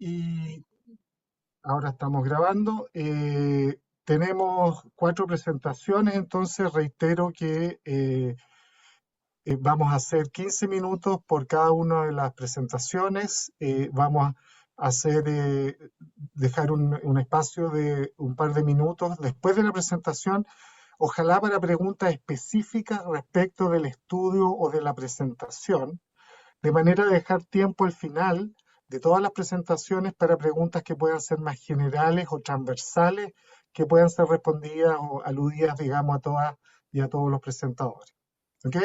Y ahora estamos grabando. Tenemos 4 presentaciones, entonces reitero que vamos a hacer 15 minutos por cada una de las presentaciones. Vamos a dejar un espacio de un par de minutos después de la presentación, ojalá para preguntas específicas respecto del estudio o de la presentación, de manera de dejar tiempo al final de todas las presentaciones para preguntas que puedan ser más generales o transversales, que puedan ser respondidas o aludidas, digamos, a todas y a todos los presentadores. ¿Ok?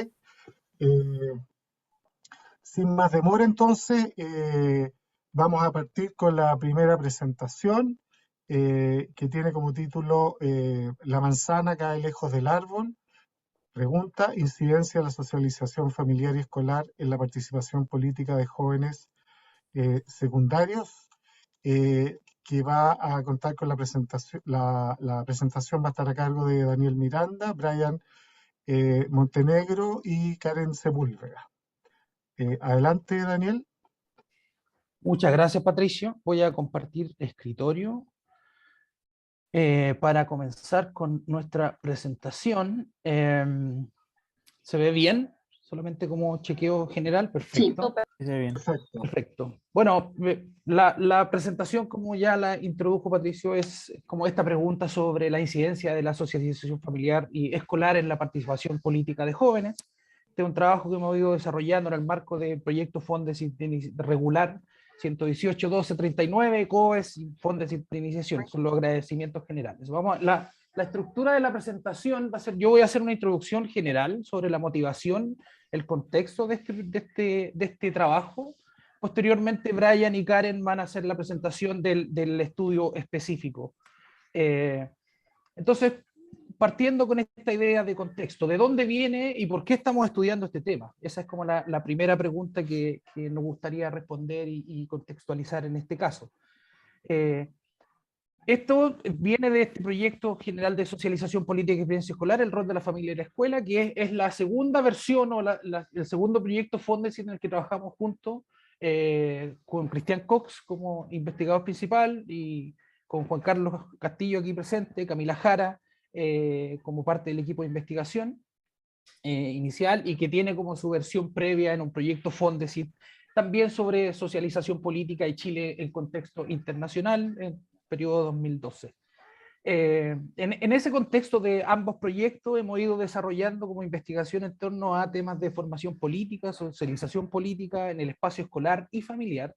Sin más demora, entonces, vamos a partir con la primera presentación, que tiene como título La manzana cae lejos del árbol. Pregunta: incidencia de la socialización familiar y escolar en la participación política de jóvenes secundarios, que va a contar con la presentación. La presentación va a estar a cargo de Daniel Miranda, Brian Montenegro y Karen Sepúlveda. Adelante, Daniel. Muchas gracias, Patricio. Voy a compartir escritorio para comenzar con nuestra presentación. ¿Se ve bien? Solamente como chequeo general. Perfecto. Sí, se ve bien. Perfecto. Perfecto. Bueno, la presentación, como ya la introdujo Patricio, es como esta pregunta sobre la incidencia de la socialización familiar y escolar en la participación política de jóvenes. Este es un trabajo que hemos ido desarrollando en el marco del proyecto Fondes Regular 118-12-39, COES y Fondes de Iniciación. Son los agradecimientos generales. La estructura de la presentación va a ser: yo voy a hacer una introducción general sobre la motivación, el contexto de este trabajo. Posteriormente, Brian y Karen van a hacer la presentación del estudio específico. Entonces, partiendo con esta idea de contexto, ¿de dónde viene y por qué estamos estudiando este tema? Esa es como la primera pregunta que nos gustaría responder y contextualizar en este caso. Esto viene de este proyecto general de socialización política y experiencia escolar, el rol de la familia y la escuela, que es la segunda versión o el segundo proyecto Fondes en el que trabajamos juntos, con Cristian Cox como investigador principal y con Juan Carlos Castillo aquí presente, Camila Jara como parte del equipo de investigación inicial, y que tiene como su versión previa en un proyecto Fondesit también sobre socialización política y Chile en contexto internacional en periodo 2012. En ese contexto de ambos proyectos hemos ido desarrollando como investigación en torno a temas de formación política, socialización política en el espacio escolar y familiar.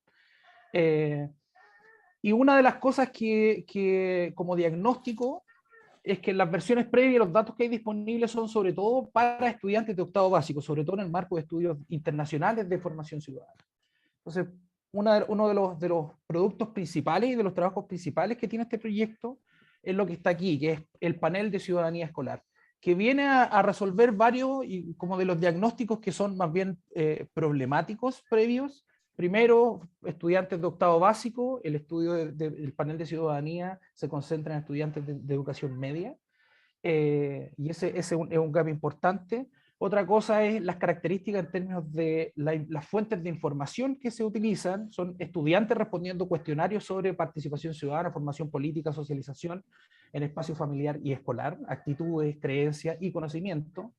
Y una de las cosas que como diagnóstico es que en las versiones previas los datos que hay disponibles son sobre todo para estudiantes de octavo básico, sobre todo en el marco de estudios internacionales de formación ciudadana. Entonces, uno de los productos principales y de los trabajos principales que tiene este proyecto es lo que está aquí, que es el panel de ciudadanía escolar, que viene a resolver varios y como de los diagnósticos que son más bien problemáticos previos. Primero, estudiantes de octavo básico. El estudio del panel de ciudadanía se concentra en estudiantes de educación media, y ese es un gap importante. Otra cosa es las características en términos de las fuentes de información que se utilizan. Son estudiantes respondiendo cuestionarios sobre participación ciudadana, formación política, socialización en espacio familiar y escolar, actitudes, creencias y conocimiento.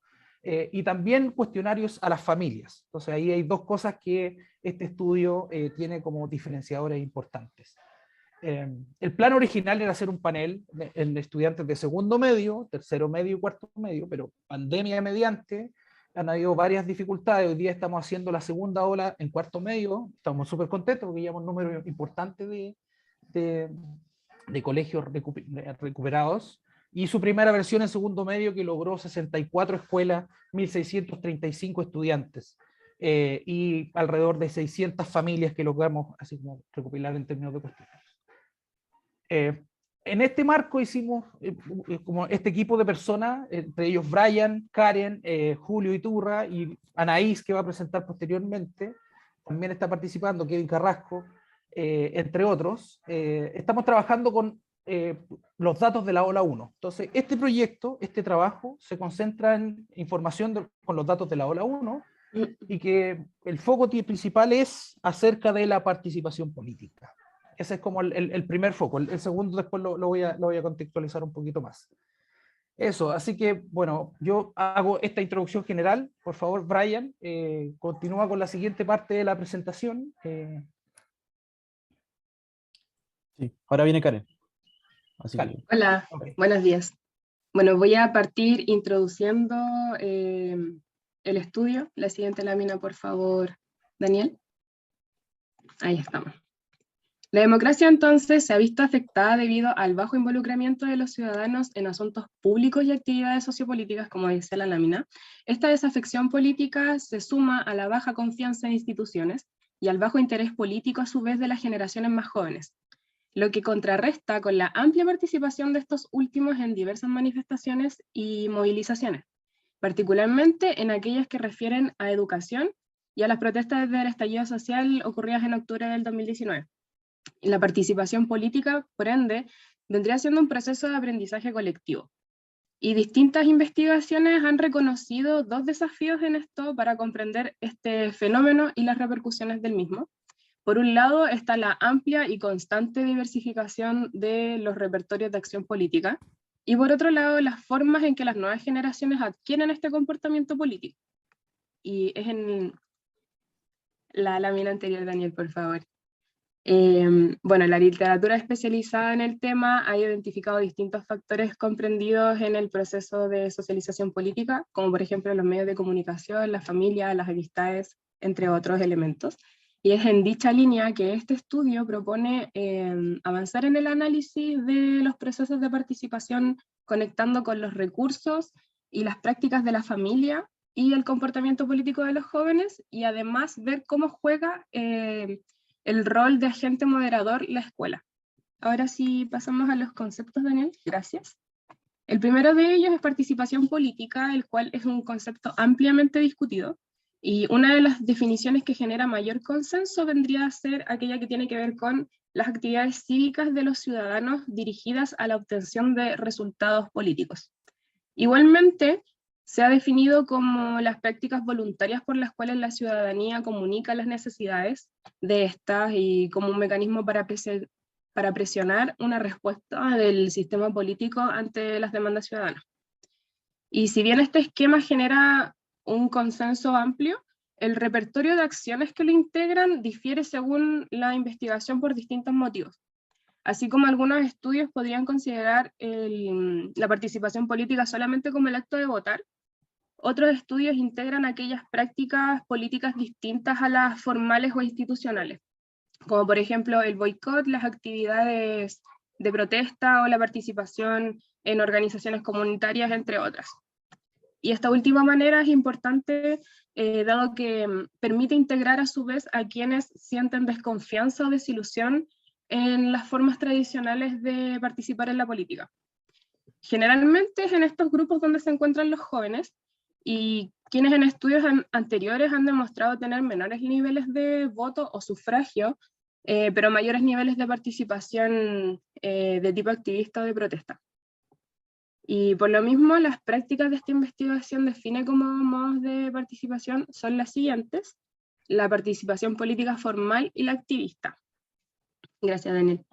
Y también cuestionarios a las familias. Entonces ahí hay dos cosas que este estudio tiene como diferenciadores importantes. El plan original era hacer un panel en estudiantes de segundo medio, tercero medio y cuarto medio, pero pandemia mediante, han habido varias dificultades. Hoy día estamos haciendo la segunda ola en cuarto medio, estamos súper contentos porque llevamos un número importante de colegios recuperados, y su primera versión en segundo medio que logró 64 escuelas, 1.635 estudiantes. Y alrededor de 600 familias que logramos así como recopilar en términos de cuestionarios. En este marco hicimos como este equipo de personas, entre ellos Brian, Karen, Julio Iturra y Anaís, que va a presentar posteriormente. También está participando Kevin Carrasco, entre otros. Estamos trabajando con los datos de la ola 1. Entonces, este proyecto, este trabajo, se concentra en información con los datos de la ola 1, y que el foco principal es acerca de la participación política. Ese es como el primer foco. El segundo después lo voy a contextualizar un poquito más. Eso, así que bueno, yo hago esta introducción general. Por favor, Brian, continúa con la siguiente parte de la presentación. Sí, ahora viene Karen. Así Karen. que, Hola, Okay. buenos días. Bueno, voy a partir introduciendo el estudio. La siguiente lámina, por favor, Daniel. Ahí estamos. La democracia entonces se ha visto afectada debido al bajo involucramiento de los ciudadanos en asuntos públicos y actividades sociopolíticas, como dice la lámina. Esta desafección política se suma a la baja confianza en instituciones y al bajo interés político a su vez de las generaciones más jóvenes, lo que contrarresta con la amplia participación de estos últimos en diversas manifestaciones y movilizaciones, particularmente en aquellas que refieren a educación y a las protestas del estallido social ocurridas en octubre del 2019. La participación política, por ende, vendría siendo un proceso de aprendizaje colectivo. Y distintas investigaciones han reconocido dos desafíos en esto para comprender este fenómeno y las repercusiones del mismo. Por un lado está la amplia y constante diversificación de los repertorios de acción política, y por otro lado las formas en que las nuevas generaciones adquieren este comportamiento político. Y es en la lámina anterior, Daniel, por favor. Bueno, la literatura especializada en el tema ha identificado distintos factores comprendidos en el proceso de socialización política, como por ejemplo los medios de comunicación, la familia, las amistades, entre otros elementos. Y es en dicha línea que este estudio propone avanzar en el análisis de los procesos de participación, conectando con los recursos y las prácticas de la familia y el comportamiento político de los jóvenes, y además ver cómo juega el rol de agente moderador la escuela. Ahora sí pasamos a los conceptos, Daniel, gracias. El primero de ellos es participación política, el cual es un concepto ampliamente discutido, y una de las definiciones que genera mayor consenso vendría a ser aquella que tiene que ver con las actividades cívicas de los ciudadanos dirigidas a la obtención de resultados políticos. Igualmente, se ha definido como las prácticas voluntarias por las cuales la ciudadanía comunica las necesidades de estas y como un mecanismo para presionar una respuesta del sistema político ante las demandas ciudadanas. Y si bien este esquema genera un consenso amplio, el repertorio de acciones que lo integran difiere según la investigación por distintos motivos. Así como algunos estudios podrían considerar la participación política solamente como el acto de votar, otros estudios integran aquellas prácticas políticas distintas a las formales o institucionales, como por ejemplo el boicot, las actividades de protesta o la participación en organizaciones comunitarias, entre otras. Y esta última manera es importante, dado que permite integrar a su vez a quienes sienten desconfianza o desilusión en las formas tradicionales de participar en la política. Generalmente es en estos grupos donde se encuentran los jóvenes, y quienes en estudios anteriores han demostrado tener menores niveles de voto o sufragio, pero mayores niveles de participación de tipo activista o de protesta. Y por lo mismo, las prácticas de esta investigación define como modos de participación son las siguientes: la participación política formal y la activista. Gracias, Daniel.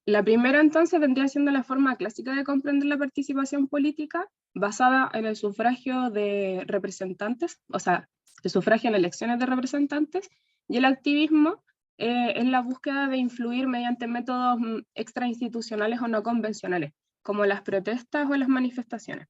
La primera entonces vendría siendo la forma clásica de comprender la participación política, basada en el sufragio de representantes, o sea, el sufragio en elecciones de representantes, y el activismo es la búsqueda de influir mediante métodos extrainstitucionales o no convencionales, como las protestas o las manifestaciones.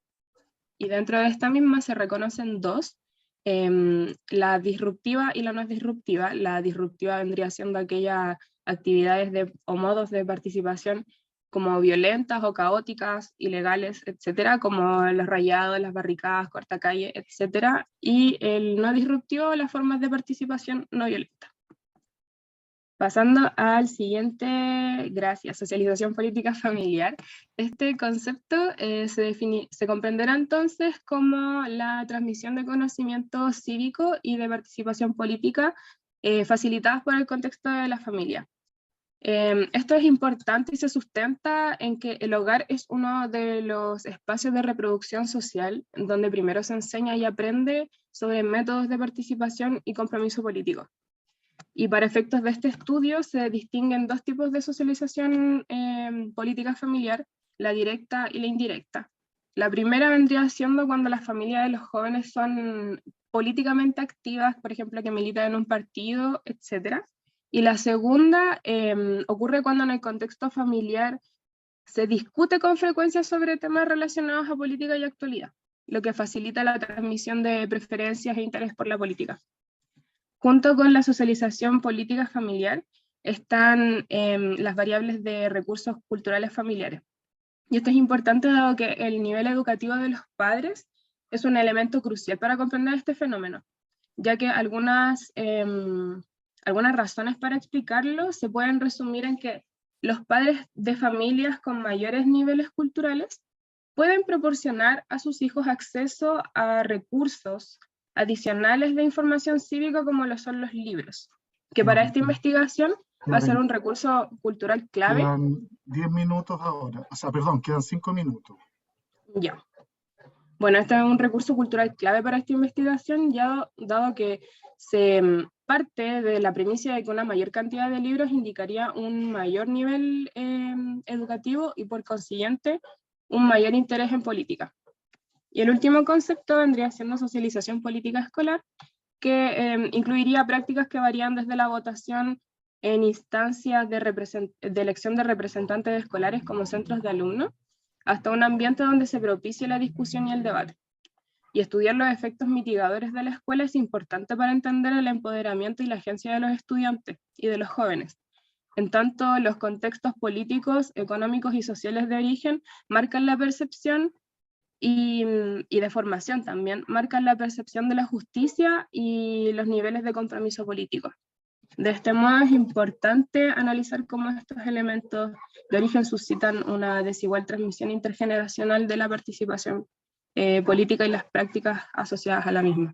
Y dentro de esta misma se reconocen dos: la disruptiva y la no disruptiva. La disruptiva vendría siendo aquellas actividades o modos de participación como violentas o caóticas, ilegales, etcétera, como los rayados, las barricadas, cortacalle, etcétera, y el no disruptivo, las formas de participación no violenta. Pasando al siguiente, gracias, socialización política familiar. Este concepto se comprenderá entonces como la transmisión de conocimiento cívico y de participación política facilitadas por el contexto de la familia. Esto es importante y se sustenta en que el hogar es uno de los espacios de reproducción social donde primero se enseña y aprende sobre métodos de participación y compromiso político. Y para efectos de este estudio se distinguen dos tipos de socialización política familiar, la directa y la indirecta. La primera vendría siendo cuando las familias de los jóvenes son políticamente activas, por ejemplo, que militan en un partido, etc. Y la segunda ocurre cuando en el contexto familiar se discute con frecuencia sobre temas relacionados a política y actualidad, lo que facilita la transmisión de preferencias e interés por la política. Junto con la socialización política familiar están las variables de recursos culturales familiares. Y esto es importante dado que el nivel educativo de los padres es un elemento crucial para comprender este fenómeno, ya que algunas razones para explicarlo se pueden resumir en que los padres de familias con mayores niveles culturales pueden proporcionar a sus hijos acceso a recursos adicionales de información cívica como lo son los libros, que para esta investigación va a ser un recurso cultural clave. Quedan 10 minutos ahora, o sea, perdón, quedan 5 minutos. Ya. Bueno, este es un recurso cultural clave para esta investigación, ya dado que se parte de la premisa de que una mayor cantidad de libros indicaría un mayor nivel educativo y por consiguiente un mayor interés en política. Y el último concepto vendría siendo socialización política escolar, que incluiría prácticas que varían desde la votación en instancias de elección de representantes escolares como centros de alumnos, hasta un ambiente donde se propicie la discusión y el debate. Y estudiar los efectos mitigadores de la escuela es importante para entender el empoderamiento y la agencia de los estudiantes y de los jóvenes. En tanto, los contextos políticos, económicos y sociales de origen marcan la percepción y de formación también, marcan la percepción de la justicia y los niveles de compromiso político. De este modo es importante analizar cómo estos elementos de origen suscitan una desigual transmisión intergeneracional de la participación política y las prácticas asociadas a la misma.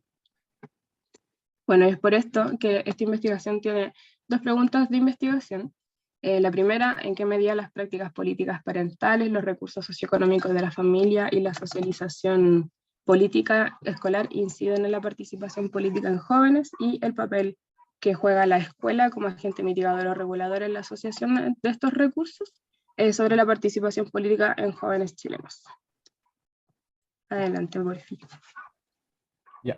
Bueno, es por esto que esta investigación tiene dos preguntas de investigación. La primera, ¿en qué medida las prácticas políticas parentales, los recursos socioeconómicos de la familia y la socialización política escolar inciden en la participación política en jóvenes y el papel que juega la escuela como agente mitigador o regulador en la asociación de estos recursos sobre la participación política en jóvenes chilenos? Adelante, Borja. Ya.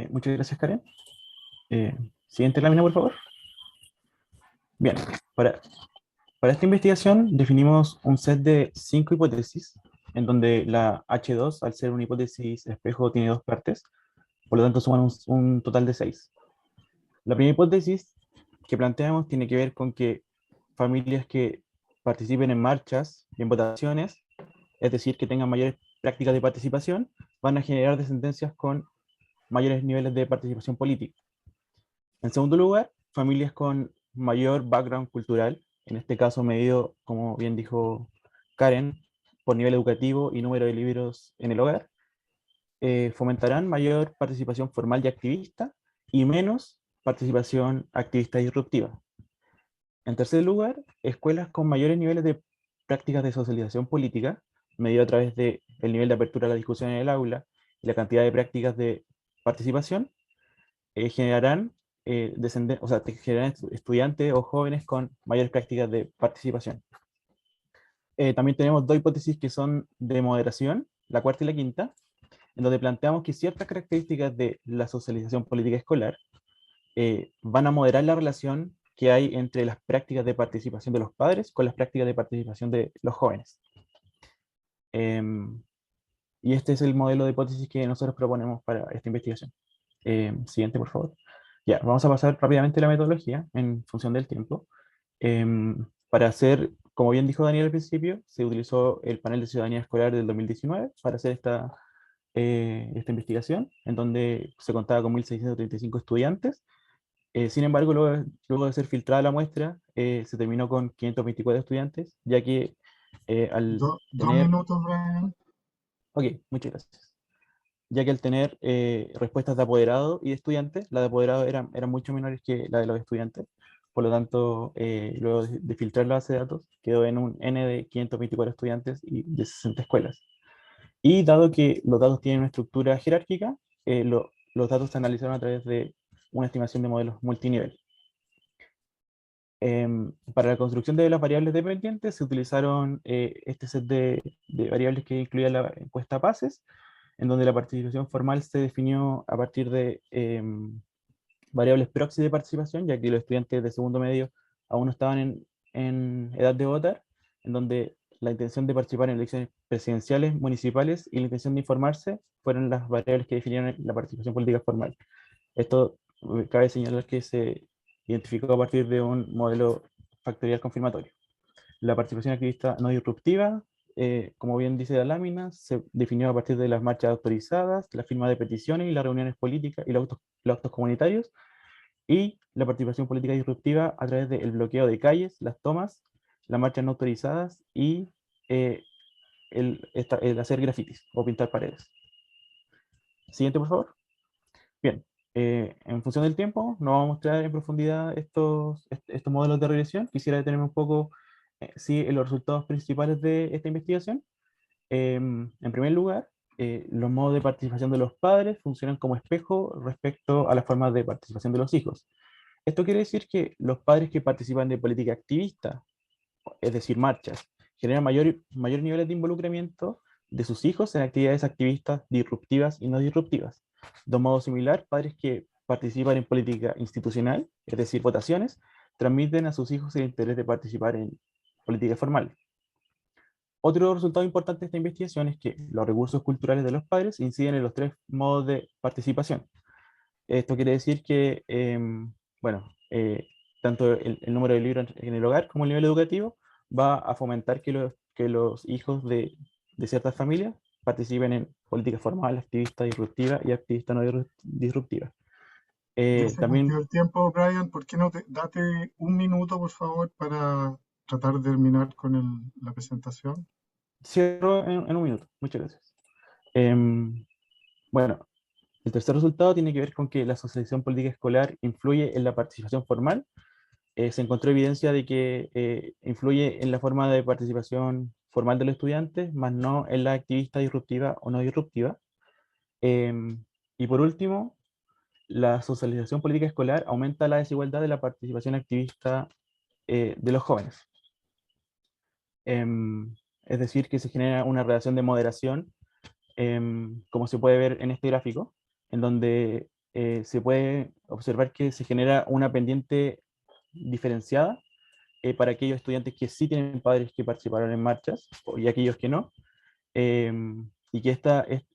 Muchas gracias, Karen. Siguiente lámina, por favor. Bien, para esta investigación definimos un set de 5 hipótesis, en donde la H2, al ser una hipótesis espejo, tiene 2 partes, por lo tanto suman un total de 6. La primera hipótesis que planteamos tiene que ver con que familias que participen en marchas y en votaciones, es decir, que tengan mayores prácticas de participación, van a generar descendencias con mayores niveles de participación política. En segundo lugar, familias con mayor background cultural, en este caso medido, como bien dijo Karen, por nivel educativo y número de libros en el hogar, fomentarán mayor participación formal y activista y menos participación activista disruptiva. En tercer lugar, escuelas con mayores niveles de prácticas de socialización política, medido a través del nivel de apertura a la discusión en el aula y la cantidad de prácticas de participación, generarán generarán estudiantes o jóvenes con mayores prácticas de participación. También tenemos 2 hipótesis que son de moderación, la cuarta y la quinta, en donde planteamos que ciertas características de la socialización política escolar van a moderar la relación que hay entre las prácticas de participación de los padres con las prácticas de participación de los jóvenes. Y este es el modelo de hipótesis que nosotros proponemos para esta investigación. Siguiente, por favor. Ya, vamos a pasar rápidamente la metodología en función del tiempo. Para hacer, como bien dijo Daniel al principio, se utilizó el panel de ciudadanía escolar del 2019 para hacer esta investigación, en donde se contaba con 1.635 estudiantes. Sin embargo, luego de ser filtrada la muestra, se terminó con 524 estudiantes, ya que al 2 tener... minutos, Brian. Ok, muchas gracias. Ya que al tener respuestas de apoderado y de estudiantes, las de apoderado eran mucho menores que la de los estudiantes. Por lo tanto, luego de filtrar la base de datos, quedó en un N de 524 estudiantes y de 60 escuelas. Y dado que los datos tienen una estructura jerárquica, los datos se analizaron a través de una estimación de modelos multinivel. Para la construcción de las variables dependientes se utilizaron este set de variables que incluía la encuesta PASES, en donde la participación formal se definió a partir de variables proxy de participación, ya que los estudiantes de segundo medio aún no estaban en edad de votar, en donde la intención de participar en elecciones presidenciales, municipales y la intención de informarse fueron las variables que definieron la participación política formal. Esto cabe señalar que se identificó a partir de un modelo factorial confirmatorio. La participación activista no disruptiva, como bien dice la lámina, se definió a partir de las marchas autorizadas, la firma de peticiones y las reuniones políticas y los actos comunitarios, y la participación política disruptiva a través del bloqueo de calles, las tomas, las marchas no autorizadas y eh, el hacer grafitis o pintar paredes. Siguiente, por favor. Bien, en función del tiempo, no vamos a mostrar en profundidad estos modelos de regresión. Quisiera detenerme un poco sí, en los resultados principales de esta investigación. En primer lugar, los modos de participación de los padres funcionan como espejo respecto a las formas de participación de los hijos. Esto quiere decir que los padres que participan de política activista, es decir, marchas, generan mayores niveles de involucramiento de sus hijos en actividades activistas disruptivas y no disruptivas. De un modo similar, padres que participan en política institucional, es decir, votaciones, transmiten a sus hijos el interés de participar en política formal. Otro resultado importante de esta investigación es que los recursos culturales de los padres inciden en los tres modos de participación. Esto quiere decir que, bueno, tanto el número de libros en el hogar como el nivel educativo va a fomentar que los hijos de ciertas familias participen en política formal, activista disruptiva y activista no disruptiva. Ya se También cumplió el tiempo, Brian. ¿Por qué no date un minuto, por favor, para tratar de terminar con la presentación? cierro en un minuto. Muchas gracias. Bueno, el tercer resultado tiene que ver con que la socialización política escolar influye en la participación formal. Se encontró evidencia de que influye en la forma de participación formal de los estudiantes, más no en la activista disruptiva o no disruptiva. Y por último, la socialización política escolar aumenta la desigualdad de la participación activista de los jóvenes. Es decir, que se genera una relación de moderación, como se puede ver en este gráfico, en donde se puede observar que se genera una pendiente diferenciada para aquellos estudiantes que sí tienen padres que participaron en marchas y aquellos que no, y que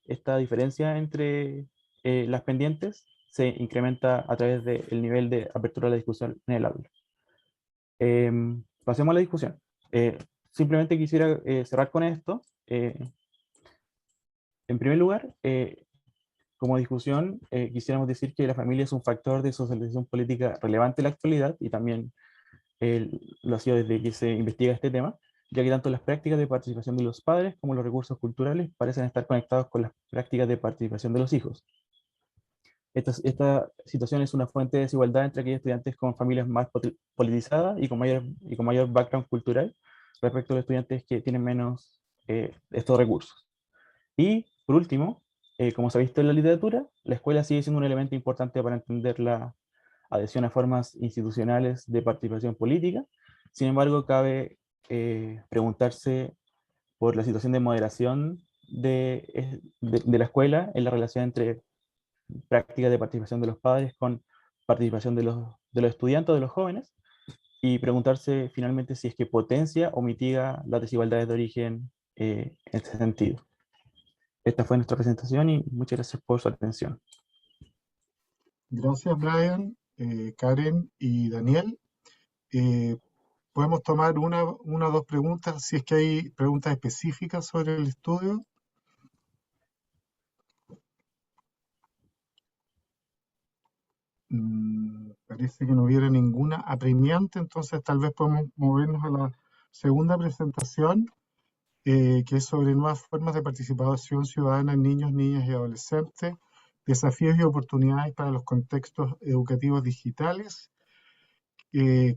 esta diferencia entre las pendientes se incrementa a través del nivel de apertura de la discusión en el aula. Pasemos a la discusión. Simplemente quisiera cerrar con esto. En primer lugar, como discusión, quisiéramos decir que la familia es un factor de socialización política relevante en la actualidad y también lo ha sido desde que se investiga este tema, ya que tanto las prácticas de participación de los padres como los recursos culturales parecen estar conectados con las prácticas de participación de los hijos. Esta situación es una fuente de desigualdad entre aquellos estudiantes con familias más politizadas y con mayor background cultural respecto a los estudiantes que tienen menos estos recursos. Y, por último, como se ha visto en la literatura, la escuela sigue siendo un elemento importante para entender la adhesión a formas institucionales de participación política. Sin embargo, cabe preguntarse por la situación de moderación de la escuela en la relación entre prácticas de participación de los padres con participación de los estudiantes o de los jóvenes, y preguntarse finalmente si es que potencia o mitiga las desigualdades de origen en este sentido. Esta fue nuestra presentación y muchas gracias por su atención. Gracias, Brian, Karen y Daniel. Podemos tomar una o dos preguntas, si es que hay preguntas específicas sobre el estudio. Parece que no hubiera ninguna apremiante, entonces tal vez podemos movernos a la segunda presentación, que es sobre nuevas formas de participación ciudadana en niños, niñas y adolescentes, desafíos y oportunidades para los contextos educativos digitales.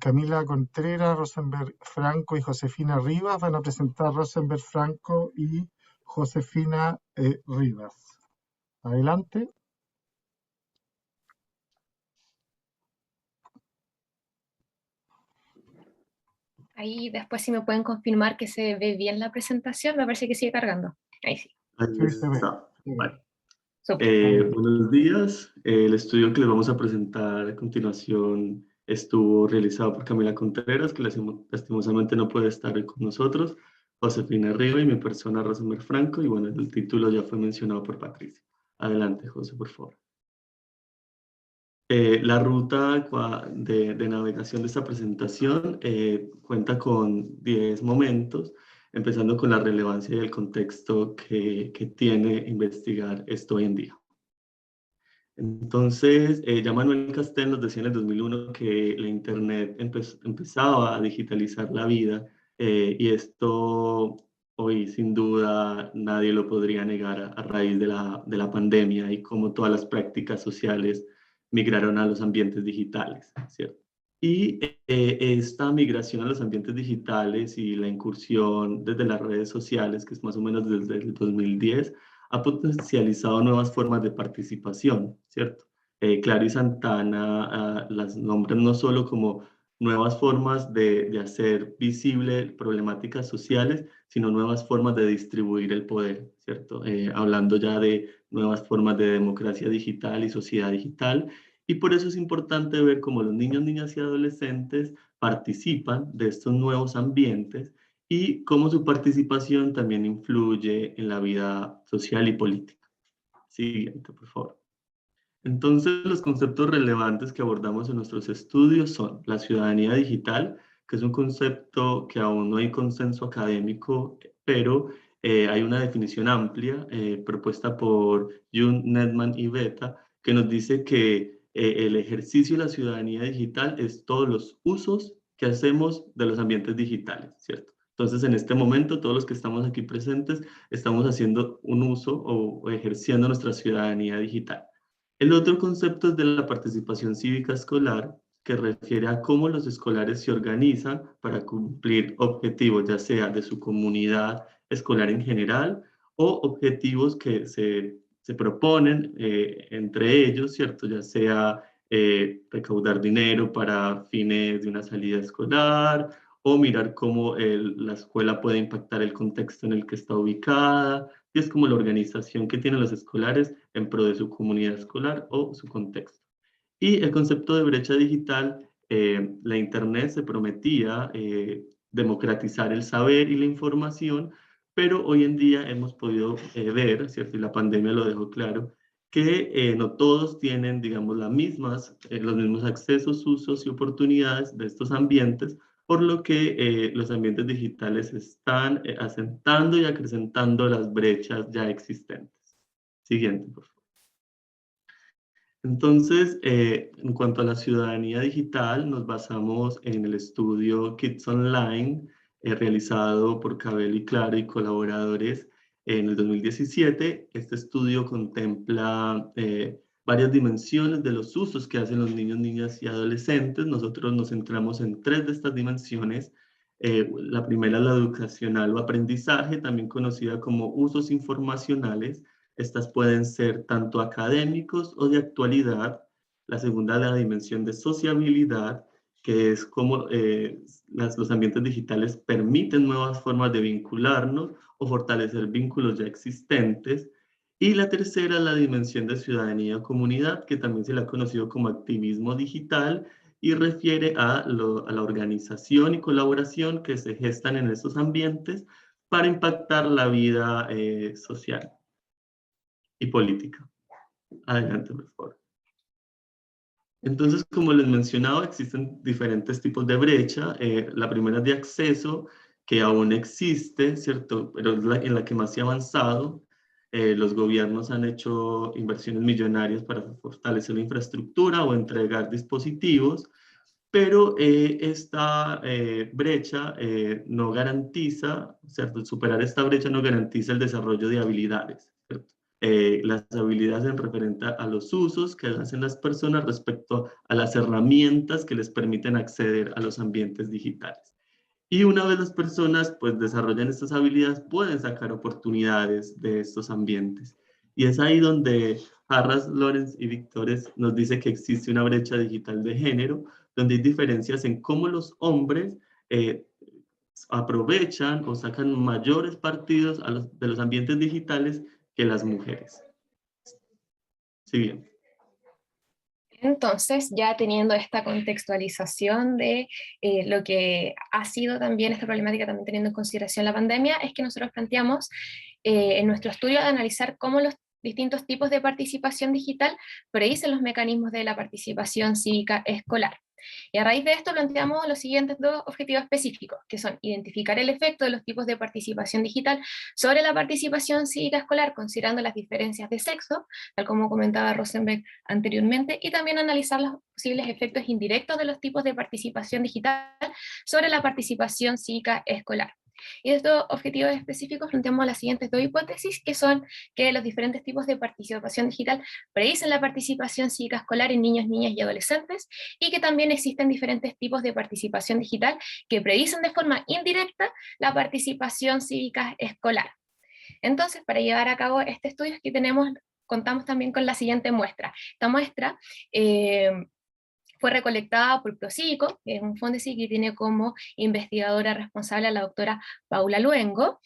Camila Contreras, Rosenberg Franco y Josefina Rivas van a presentar Rosenberg Franco y Josefina Rivas. Adelante. Ahí después si me pueden confirmar que se ve bien la presentación, me parece que sigue cargando. Ahí sí. Ahí Sí, se ve. está. Vale. Súper. Buenos días. El estudio que les vamos a presentar a continuación estuvo realizado por Camila Contreras, que lastimosamente no puede estar hoy con nosotros, Josefina Riva y mi persona, Rosemary Franco, y bueno, el título ya fue mencionado por Patricia. Adelante, José, por favor. La ruta de navegación de esta presentación cuenta con 10 momentos, empezando con la relevancia y el contexto que tiene investigar esto hoy en día. Entonces, ya Manuel Castel nos decía en el 2001 que la Internet empezaba a digitalizar la vida, y esto hoy sin duda nadie lo podría negar a raíz de la pandemia y cómo todas las prácticas sociales migraron a los ambientes digitales, ¿cierto? Y esta migración a los ambientes digitales y la incursión desde las redes sociales, que es más o menos desde el 2010, ha potencializado nuevas formas de participación, ¿cierto? Clary Santana las nombra no solo como nuevas formas de hacer visible problemáticas sociales, sino nuevas formas de distribuir el poder, ¿cierto? Hablando ya de nuevas formas de democracia digital y sociedad digital. Y por eso es importante ver cómo los niños, niñas y adolescentes participan de estos nuevos ambientes y cómo su participación también influye en la vida social y política. Siguiente, por favor. Entonces, los conceptos relevantes que abordamos en nuestros estudios son la ciudadanía digital, que es un concepto que aún no hay consenso académico, pero hay una definición amplia propuesta por Jung, Nedman y Beta, que nos dice que el ejercicio de la ciudadanía digital es todos los usos que hacemos de los ambientes digitales, ¿cierto? Entonces, en este momento, todos los que estamos aquí presentes estamos haciendo un uso o ejerciendo nuestra ciudadanía digital. El otro concepto es de la participación cívica escolar, que refiere a cómo los escolares se organizan para cumplir objetivos, ya sea de su comunidad escolar en general o objetivos que se proponen entre ellos, ¿cierto? Ya sea recaudar dinero para fines de una salida escolar o mirar cómo la escuela puede impactar el contexto en el que está ubicada, y es como la organización que tienen los escolares en pro de su comunidad escolar o su contexto. Y el concepto de brecha digital, la Internet se prometía democratizar el saber y la información, pero hoy en día hemos podido ver, ¿cierto? Y la pandemia lo dejó claro, que no todos tienen, digamos, los mismos accesos, usos y oportunidades de estos ambientes, por lo que los ambientes digitales están asentando y acrecentando las brechas ya existentes. Siguiente, por favor. Entonces, en cuanto a la ciudadanía digital, nos basamos en el estudio Kids Online, realizado por Cabello y Claro y colaboradores en el 2017. Este estudio contempla varias dimensiones de los usos que hacen los niños, niñas y adolescentes. Nosotros nos centramos en 3 de estas dimensiones. La primera es la educacional o aprendizaje, también conocida como usos informacionales. Estas pueden ser tanto académicos o de actualidad. La segunda es la dimensión de sociabilidad, que es cómo los ambientes digitales permiten nuevas formas de vincularnos o fortalecer vínculos ya existentes. Y la tercera es la dimensión de ciudadanía o comunidad, que también se le ha conocido como activismo digital y refiere a la organización y colaboración que se gestan en estos ambientes para impactar la vida social y política. Adelante, por favor. Entonces, como les mencionaba, existen diferentes tipos de brecha. La primera es de acceso, que aún existe, ¿cierto? Pero es en la que más se ha avanzado. Los gobiernos han hecho inversiones millonarias para fortalecer la infraestructura o entregar dispositivos, pero esta brecha no garantiza, ¿cierto? Superar esta brecha no garantiza el desarrollo de habilidades, ¿cierto? Las habilidades en referente a los usos que hacen las personas respecto a las herramientas que les permiten acceder a los ambientes digitales. Y una vez las personas pues desarrollan estas habilidades, pueden sacar oportunidades de estos ambientes. Y es ahí donde Harras, Lorenz y Victores nos dice que existe una brecha digital de género, donde hay diferencias en cómo los hombres aprovechan o sacan mayores partidos de los ambientes digitales que las mujeres. Sí, bien. Entonces, ya teniendo esta contextualización de lo que ha sido también esta problemática, también teniendo en consideración la pandemia, es que nosotros planteamos en nuestro estudio analizar cómo los distintos tipos de participación digital predicen los mecanismos de la participación cívica escolar. Y a raíz de esto planteamos los siguientes dos objetivos específicos, que son identificar el efecto de los tipos de participación digital sobre la participación cívica escolar, considerando las diferencias de sexo, tal como comentaba Rosenberg anteriormente, y también analizar los posibles efectos indirectos de los tipos de participación digital sobre la participación cívica escolar. Y de estos objetivos específicos planteamos las siguientes dos hipótesis, que son que los diferentes tipos de participación digital predicen la participación cívica escolar en niños, niñas y adolescentes, y que también existen diferentes tipos de participación digital que predicen de forma indirecta la participación cívica escolar. Entonces, para llevar a cabo este estudio es que contamos también con la siguiente muestra. Esta muestra fue recolectada por Procívico, que es un Fondesit que tiene como investigadora responsable a la doctora Paula Luengo.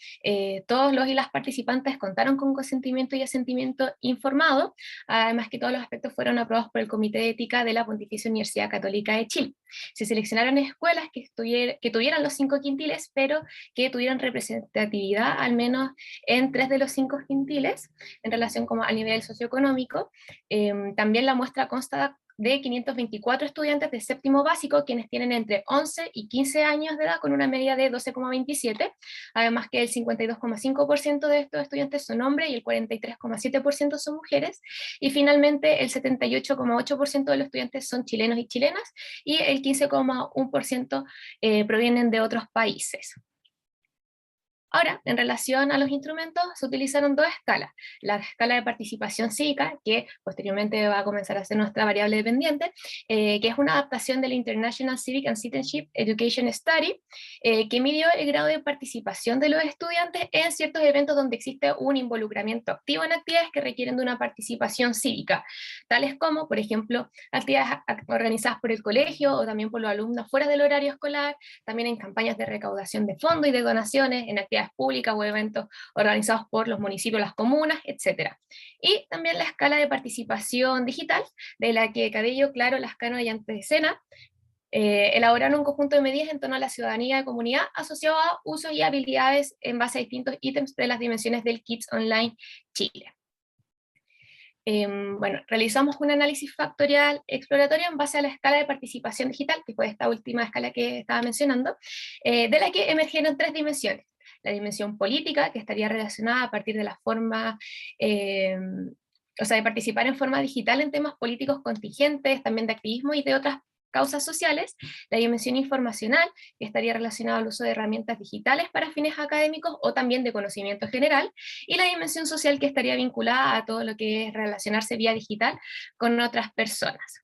Todos los y las participantes contaron con consentimiento y asentimiento informado, además que todos los aspectos fueron aprobados por el Comité de Ética de la Pontificia Universidad Católica de Chile. Se seleccionaron escuelas que tuvieran los 5 quintiles, pero que tuvieran representatividad al menos en 3 de los 5 quintiles, en relación como al nivel socioeconómico. También la muestra consta de 524 estudiantes de séptimo básico, quienes tienen entre 11 y 15 años de edad, con una media de 12,27, además que el 52,5% de estos estudiantes son hombres y el 43,7% son mujeres, y finalmente el 78,8% de los estudiantes son chilenos y chilenas, y el 15,1% provienen de otros países. Ahora, en relación a los instrumentos, se utilizaron 2 escalas. La escala de participación cívica, que posteriormente va a comenzar a ser nuestra variable dependiente, que es una adaptación del International Civic and Citizenship Education Study, que midió el grado de participación de los estudiantes en ciertos eventos donde existe un involucramiento activo en actividades que requieren de una participación cívica, tales como, por ejemplo, actividades organizadas por el colegio o también por los alumnos fuera del horario escolar, también en campañas de recaudación de fondos y de donaciones, en actividades públicas o eventos organizados por los municipios, las comunas, etc. Y también la escala de participación digital, de la que Cabello, Claro, Lascano y Antesena elaboraron un conjunto de medidas en torno a la ciudadanía de comunidad asociado a usos y habilidades en base a distintos ítems de las dimensiones del KIPS Online Chile. Bueno, realizamos un análisis factorial exploratorio en base a la escala de participación digital, que fue esta última escala que estaba mencionando, de la que emergieron 3 dimensiones. La dimensión política, que estaría relacionada a partir de la forma, o sea, de participar en forma digital en temas políticos contingentes, también de activismo y de otras causas sociales. La dimensión informacional, que estaría relacionada al uso de herramientas digitales para fines académicos o también de conocimiento general, y la dimensión social, que estaría vinculada a todo lo que es relacionarse vía digital con otras personas.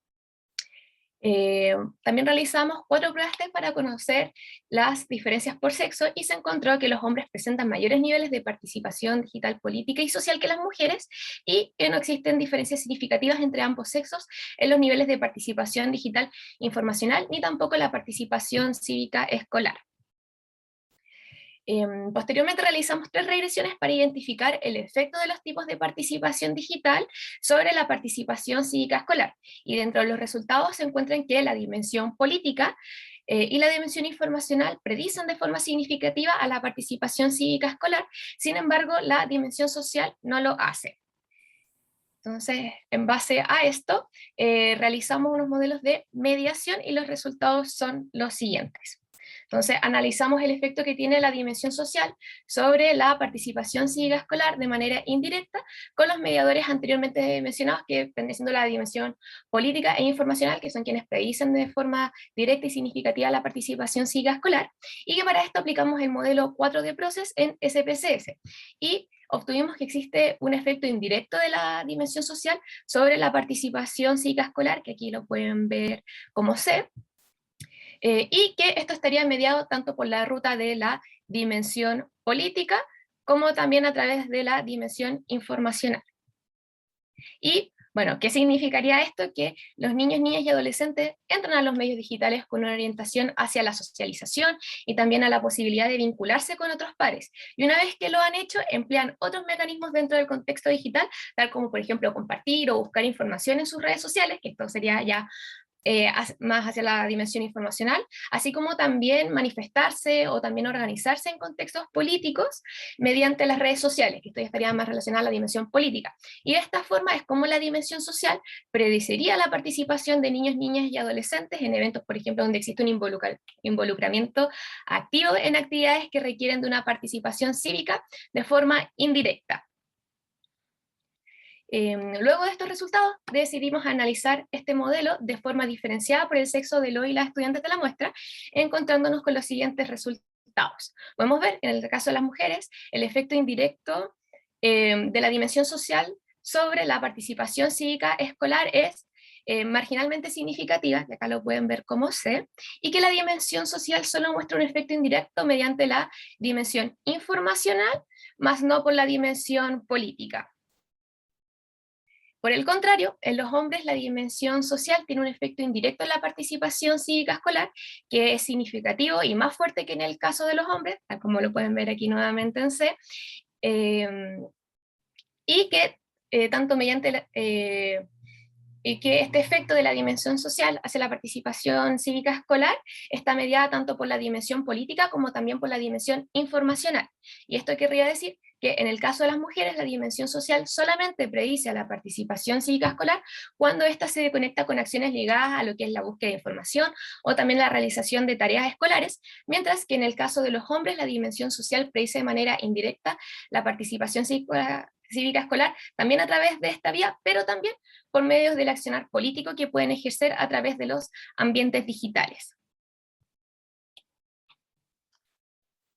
También realizamos 4 pruebas para conocer las diferencias por sexo y se encontró que los hombres presentan mayores niveles de participación digital, política y social que las mujeres, y que no existen diferencias significativas entre ambos sexos en los niveles de participación digital informacional, ni tampoco la participación cívica escolar. Posteriormente realizamos 3 regresiones para identificar el efecto de los tipos de participación digital sobre la participación cívica escolar, y dentro de los resultados se encuentran que la dimensión política y la dimensión informacional predicen de forma significativa a la participación cívica escolar, sin embargo la dimensión social no lo hace. Entonces, en base a esto, realizamos unos modelos de mediación y los resultados son los siguientes. Entonces, analizamos el efecto que tiene la dimensión social sobre la participación cívica escolar de manera indirecta con los mediadores anteriormente mencionados, que viene siendo la dimensión política e informacional, que son quienes predicen de forma directa y significativa la participación cívica escolar, y que para esto aplicamos el modelo 4D Process en SPSS, y obtuvimos que existe un efecto indirecto de la dimensión social sobre la participación cívica escolar, que aquí lo pueden ver como C, y que esto estaría mediado tanto por la ruta de la dimensión política como también a través de la dimensión informacional. Y Bueno, ¿qué significaría esto? Que los niños, niñas y adolescentes entran a los medios digitales con una orientación hacia la socialización y también a la posibilidad de vincularse con otros pares. Y una vez que lo han hecho, emplean otros mecanismos dentro del contexto digital, tal como por ejemplo compartir o buscar información en sus redes sociales, que esto sería ya más hacia la dimensión informacional, así como también manifestarse o también organizarse en contextos políticos mediante las redes sociales, que esto ya estaría más relacionado a la dimensión política. Y de esta forma es como la dimensión social predeciría la participación de niños, niñas y adolescentes en eventos, por ejemplo, donde existe un involucramiento activo en actividades que requieren de una participación cívica de forma indirecta. Luego de estos resultados, decidimos analizar este modelo de forma diferenciada por el sexo de los y las estudiantes de la muestra, encontrándonos con los siguientes resultados. Podemos ver, en el caso de las mujeres, el efecto indirecto de la dimensión social sobre la participación cívica escolar es marginalmente significativa, y acá lo pueden ver como C, y que la dimensión social solo muestra un efecto indirecto mediante la dimensión informacional, más no por la dimensión política. Por el contrario, en los hombres la dimensión social tiene un efecto indirecto en la participación cívica escolar, que es significativo y más fuerte que en el caso de los hombres, tal como lo pueden ver aquí nuevamente en C, y que tanto mediante y que este efecto de la dimensión social hacia la participación cívica escolar está mediada tanto por la dimensión política como también por la dimensión informacional. Y esto querría decir que en el caso de las mujeres la dimensión social solamente predice a la participación cívica escolar cuando ésta se conecta con acciones ligadas a lo que es la búsqueda de información o también la realización de tareas escolares, mientras que en el caso de los hombres la dimensión social predice de manera indirecta la participación cívica escolar, también a través de esta vía, pero también por medios del accionar político que pueden ejercer a través de los ambientes digitales.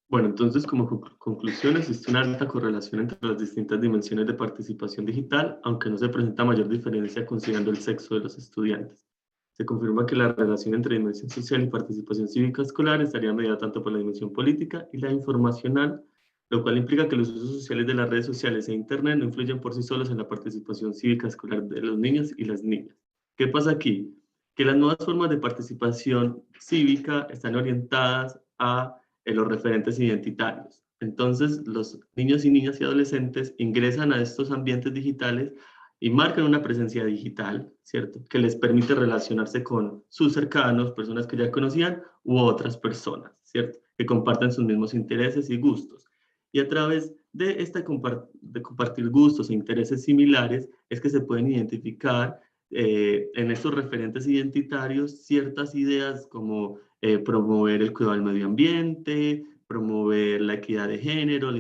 Bueno, entonces como conclusión existe una alta correlación entre las distintas dimensiones de participación digital, aunque no se presenta mayor diferencia considerando el sexo de los estudiantes. Se confirma que la relación entre dimensión social y participación cívica escolar estaría mediada tanto por la dimensión política y la informacional, lo cual implica que los usos sociales de las redes sociales e Internet no influyen por sí solos en la participación cívica escolar de los niños y las niñas. ¿Qué pasa aquí? Que las nuevas formas de participación cívica están orientadas a los referentes identitarios. Entonces, los niños y niñas y adolescentes ingresan a estos ambientes digitales y marcan una presencia digital, ¿cierto? Que les permite relacionarse con sus cercanos, personas que ya conocían, u otras personas, ¿cierto? Que comparten sus mismos intereses y gustos. Y a través de compartir gustos e intereses similares es que se pueden identificar en estos referentes identitarios ciertas ideas como promover el cuidado del medio ambiente, promover la equidad de género, la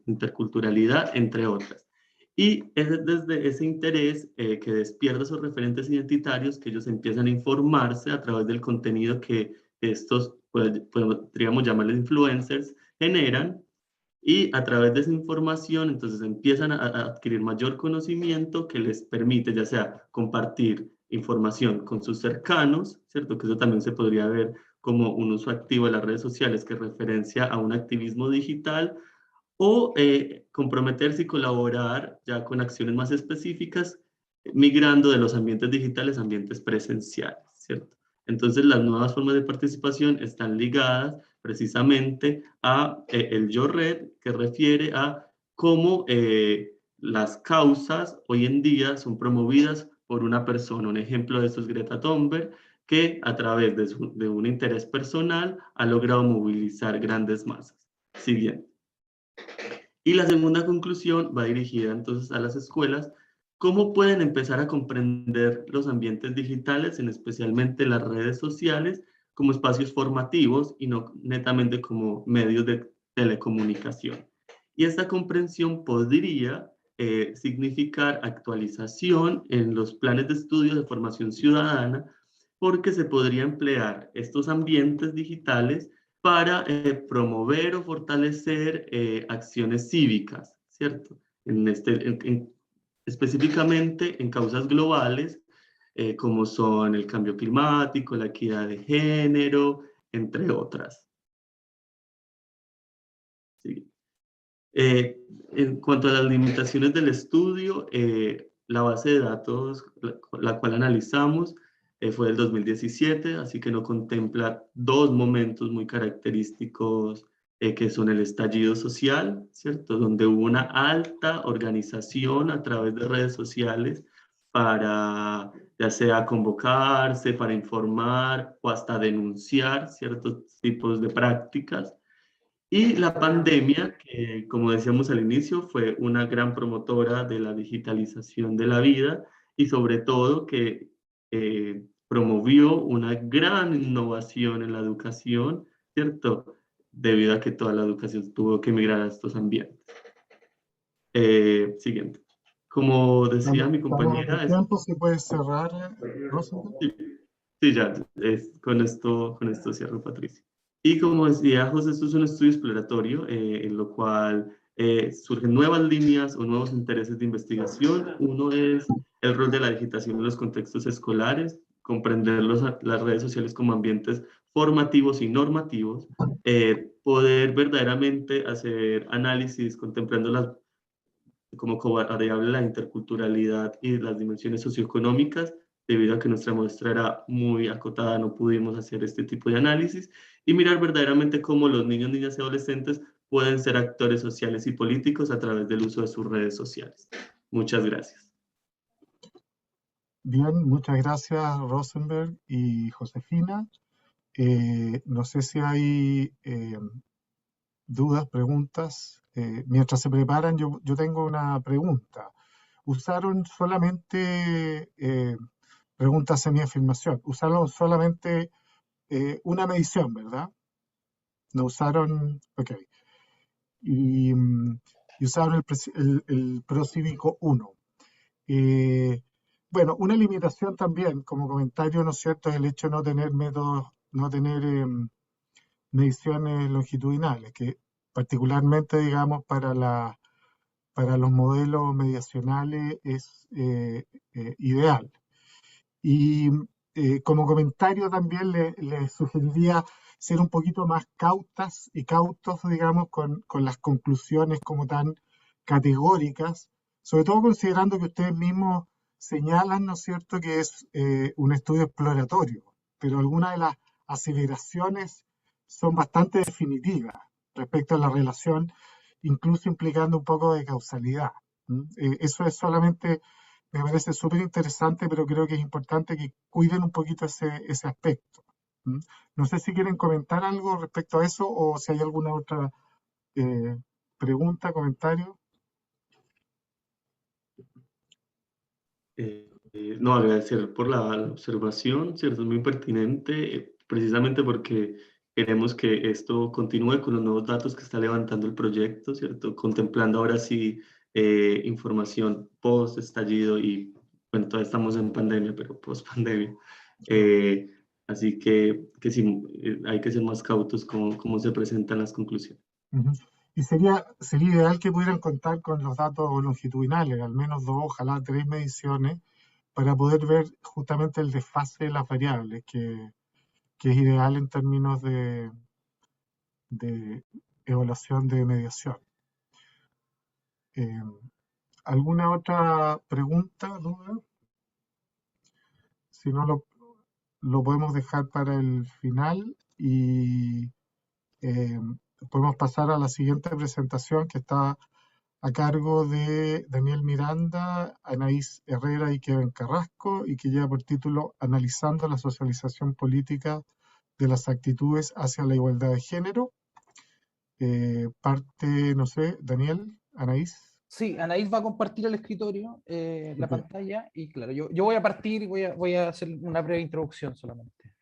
interculturalidad, entre otras. Y es desde ese interés que despierta esos referentes identitarios que ellos empiezan a informarse a través del contenido que estos, podríamos llamarles influencers, generan, y a través de esa información entonces empiezan a adquirir mayor conocimiento que les permite ya sea compartir información con sus cercanos, ¿cierto? Que eso también se podría ver como un uso activo de las redes sociales que referencia a un activismo digital, o comprometerse y colaborar ya con acciones más específicas, migrando de los ambientes digitales a ambientes presenciales, ¿cierto? Entonces las nuevas formas de participación están ligadas precisamente a el yo red, que refiere a cómo las causas hoy en día son promovidas por una persona. Un ejemplo de esto es Greta Thunberg, que a través de un interés personal ha logrado movilizar grandes masas. Siguiente. Y la segunda conclusión va dirigida entonces a las escuelas. ¿Cómo pueden empezar a comprender los ambientes digitales, en especialmente las redes sociales, como espacios formativos y no netamente como medios de telecomunicación? Y esta comprensión podría significar actualización en los planes de estudio de formación ciudadana, porque se podría emplear estos ambientes digitales para promover o fortalecer acciones cívicas, ¿cierto? Específicamente en causas globales, como son el cambio climático, la equidad de género, entre otras. Sí. En cuanto a las limitaciones del estudio, la base de datos la cual analizamos fue del 2017, así que no contempla dos momentos muy característicos que son el estallido social, ¿cierto? Donde hubo una alta organización a través de redes sociales para ya sea convocarse, para informar o hasta denunciar ciertos tipos de prácticas. Y la pandemia, que como decíamos al inicio, fue una gran promotora de la digitalización de la vida y sobre todo que promovió una gran innovación en la educación, ¿cierto? Debido a que toda la educación tuvo que migrar a estos ambientes. Siguiente. Como decía mi Estamos en el compañera, tiempo, si puedes cerrar, Rosenberg. sí, sí, ya, con esto cierro, Patricia. Y como decía José, esto es un estudio exploratorio en lo cual surgen nuevas líneas o nuevos intereses de investigación. Uno es el rol de la digitación en los contextos escolares, comprender las redes sociales como ambientes formativos y normativos, poder verdaderamente hacer análisis contemplando como variable la interculturalidad y las dimensiones socioeconómicas. Debido a que nuestra muestra era muy acotada, no pudimos hacer este tipo de análisis, y mirar verdaderamente cómo los niños, niñas y adolescentes pueden ser actores sociales y políticos a través del uso de sus redes sociales. Muchas gracias. Bien, muchas gracias, Rosenberg y Josefina. No sé si hay dudas, preguntas. Mientras se preparan, yo tengo una pregunta. Usaron solamente preguntas semi-afirmación, usaron solamente una medición, ¿verdad? No usaron, ok. Y usaron el Procívico 1. Bueno, una limitación también, como comentario, ¿no es cierto?, es el hecho de no tener métodos, no tener mediciones longitudinales, que particularmente, digamos, para los modelos mediacionales es ideal. Y como comentario también le sugeriría ser un poquito más cautas y cautos, digamos, con las conclusiones como tan categóricas, sobre todo considerando que ustedes mismos señalan, ¿no es cierto?, que es un estudio exploratorio, pero algunas de las aceleraciones son bastante definitivas respecto a la relación, incluso implicando un poco de causalidad. Eso es solamente, me parece súper interesante, pero creo que es importante que cuiden un poquito ese aspecto. No sé si quieren comentar algo respecto a eso o si hay alguna otra pregunta, comentario. No, agradecer por la observación, ¿cierto? Es muy pertinente, precisamente porque queremos que esto continúe con los nuevos datos que está levantando el proyecto, ¿cierto? Contemplando ahora sí información post-estallido y, bueno, todavía estamos en pandemia, pero post-pandemia. Así que sí, hay que ser más cautos con cómo se presentan las conclusiones. Y sería ideal que pudieran contar con los datos longitudinales, al menos 2, ojalá 3 mediciones, para poder ver justamente el desfase de las variables, que es ideal en términos de evaluación de mediación. ¿Alguna otra pregunta, duda? Si no, lo podemos dejar para el final y podemos pasar a la siguiente presentación, que está a cargo de Daniel Miranda, Anaís Herrera y Kevin Carrasco, y que lleva por título Analizando la socialización política de las actitudes hacia la igualdad de género. Parte, no sé, Daniel, Anaís. Sí, Anaís va a compartir el escritorio, la Ok. pantalla, y claro, yo voy a partir y voy a hacer una breve introducción solamente.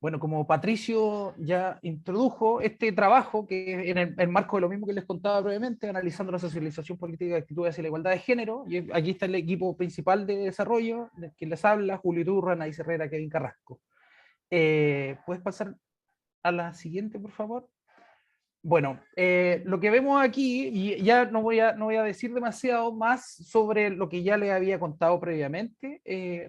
Bueno, como Patricio ya introdujo este trabajo, que en el marco de lo mismo que les contaba brevemente, analizando la socialización política de actitudes hacia la igualdad de género, y aquí está el equipo principal de desarrollo, de quien les habla, Julio Iturra, Anaís Herrera, Kevin Carrasco. ¿Puedes pasar a la siguiente, por favor? Bueno, lo que vemos aquí, y ya no voy a decir demasiado más sobre lo que ya les había contado previamente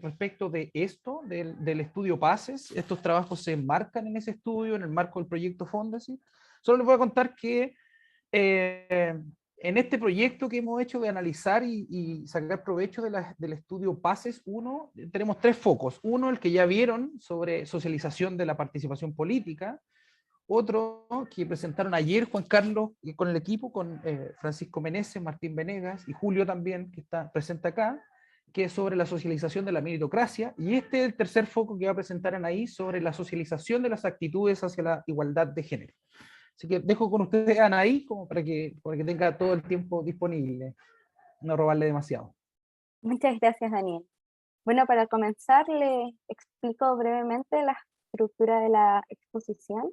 respecto de esto, del estudio PACES. Estos trabajos se enmarcan en ese estudio, en el marco del proyecto Fondesit. Solo les voy a contar que en este proyecto que hemos hecho de analizar y sacar provecho del estudio PASES 1, tenemos 3 focos. Uno, el que ya vieron sobre socialización de la participación política. Otro que presentaron ayer Juan Carlos con el equipo, con Francisco Meneses, Martín Venegas y Julio también, que está presente acá, que es sobre la socialización de la meritocracia. Y este es el tercer foco que va a presentar Anaí sobre la socialización de las actitudes hacia la igualdad de género. Así que dejo con ustedes a Anaí como para que tenga todo el tiempo disponible, no robarle demasiado. Muchas gracias, Daniel. Bueno, para comenzar, les explico brevemente la estructura de la exposición.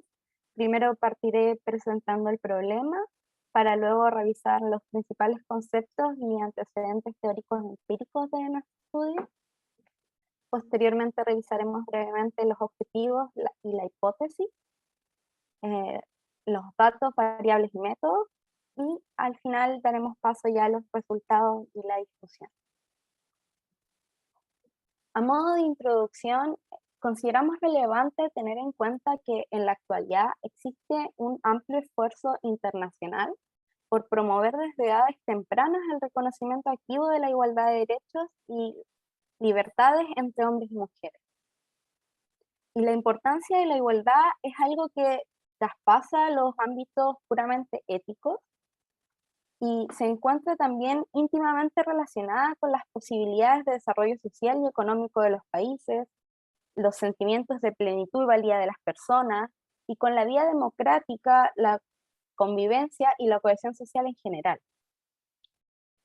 Primero partiré presentando el problema, para luego revisar los principales conceptos y antecedentes teóricos y empíricos de nuestro estudio. Posteriormente revisaremos brevemente los objetivos y la hipótesis, los datos, variables y métodos, y al final daremos paso ya a los resultados y la discusión. A modo de introducción, consideramos relevante tener en cuenta que en la actualidad existe un amplio esfuerzo internacional por promover desde edades tempranas el reconocimiento activo de la igualdad de derechos y libertades entre hombres y mujeres. Y la importancia de la igualdad es algo que traspasa los ámbitos puramente éticos y se encuentra también íntimamente relacionada con las posibilidades de desarrollo social y económico de los países, los sentimientos de plenitud y valía de las personas, y con la vida democrática, la convivencia y la cohesión social en general.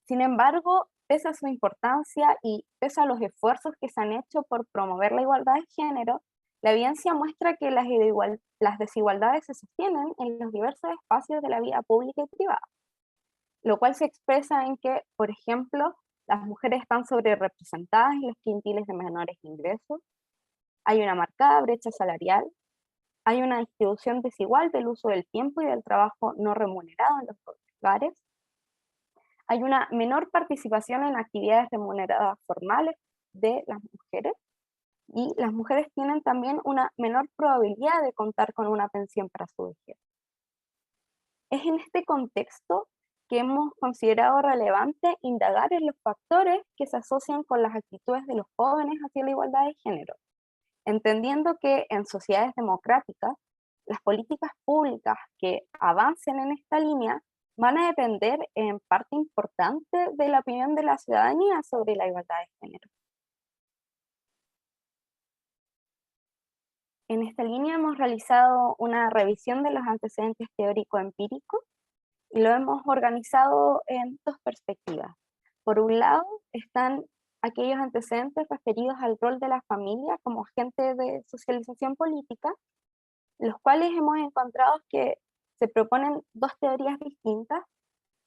Sin embargo, pese a su importancia y pese a los esfuerzos que se han hecho por promover la igualdad de género, la evidencia muestra que las desigualdades se sostienen en los diversos espacios de la vida pública y privada, lo cual se expresa en que, por ejemplo, las mujeres están sobrerepresentadas en los quintiles de menores ingresos, hay una marcada brecha salarial, hay una distribución desigual del uso del tiempo y del trabajo no remunerado en los hogares, hay una menor participación en actividades remuneradas formales de las mujeres, y las mujeres tienen también una menor probabilidad de contar con una pensión para su vejez. Es en este contexto que hemos considerado relevante indagar en los factores que se asocian con las actitudes de los jóvenes hacia la igualdad de género, entendiendo que en sociedades democráticas, las políticas públicas que avancen en esta línea van a depender en parte importante de la opinión de la ciudadanía sobre la igualdad de género. En esta línea hemos realizado una revisión de los antecedentes teórico-empíricos y lo hemos organizado en 2 perspectivas. Por un lado, están aquellos antecedentes referidos al rol de la familia como agente de socialización política, los cuales hemos encontrado que se proponen 2 teorías distintas.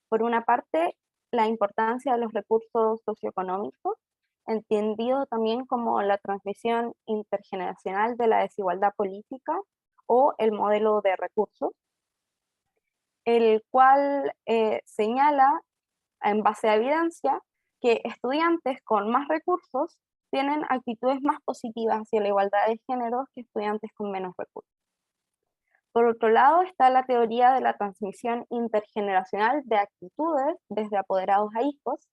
Por una parte, la importancia de los recursos socioeconómicos, entendido también como la transmisión intergeneracional de la desigualdad política o el modelo de recursos, el cual señala, en base a evidencia, que estudiantes con más recursos tienen actitudes más positivas hacia la igualdad de género que estudiantes con menos recursos. Por otro lado, está la teoría de la transmisión intergeneracional de actitudes desde apoderados a hijos,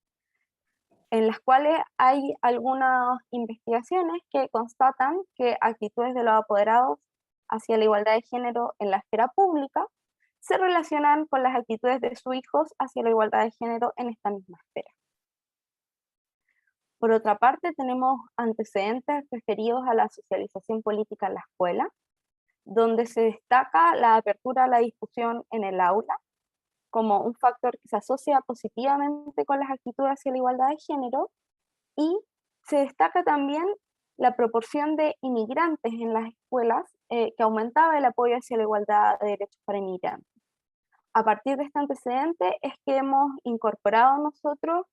en las cuales hay algunas investigaciones que constatan que actitudes de los apoderados hacia la igualdad de género en la esfera pública se relacionan con las actitudes de sus hijos hacia la igualdad de género en esta misma esfera. Por otra parte, tenemos antecedentes referidos a la socialización política en la escuela, donde se destaca la apertura a la discusión en el aula como un factor que se asocia positivamente con las actitudes hacia la igualdad de género, y se destaca también la proporción de inmigrantes en las escuelas que aumentaba el apoyo hacia la igualdad de derechos para inmigrantes. A partir de este antecedente es que hemos incorporado nosotros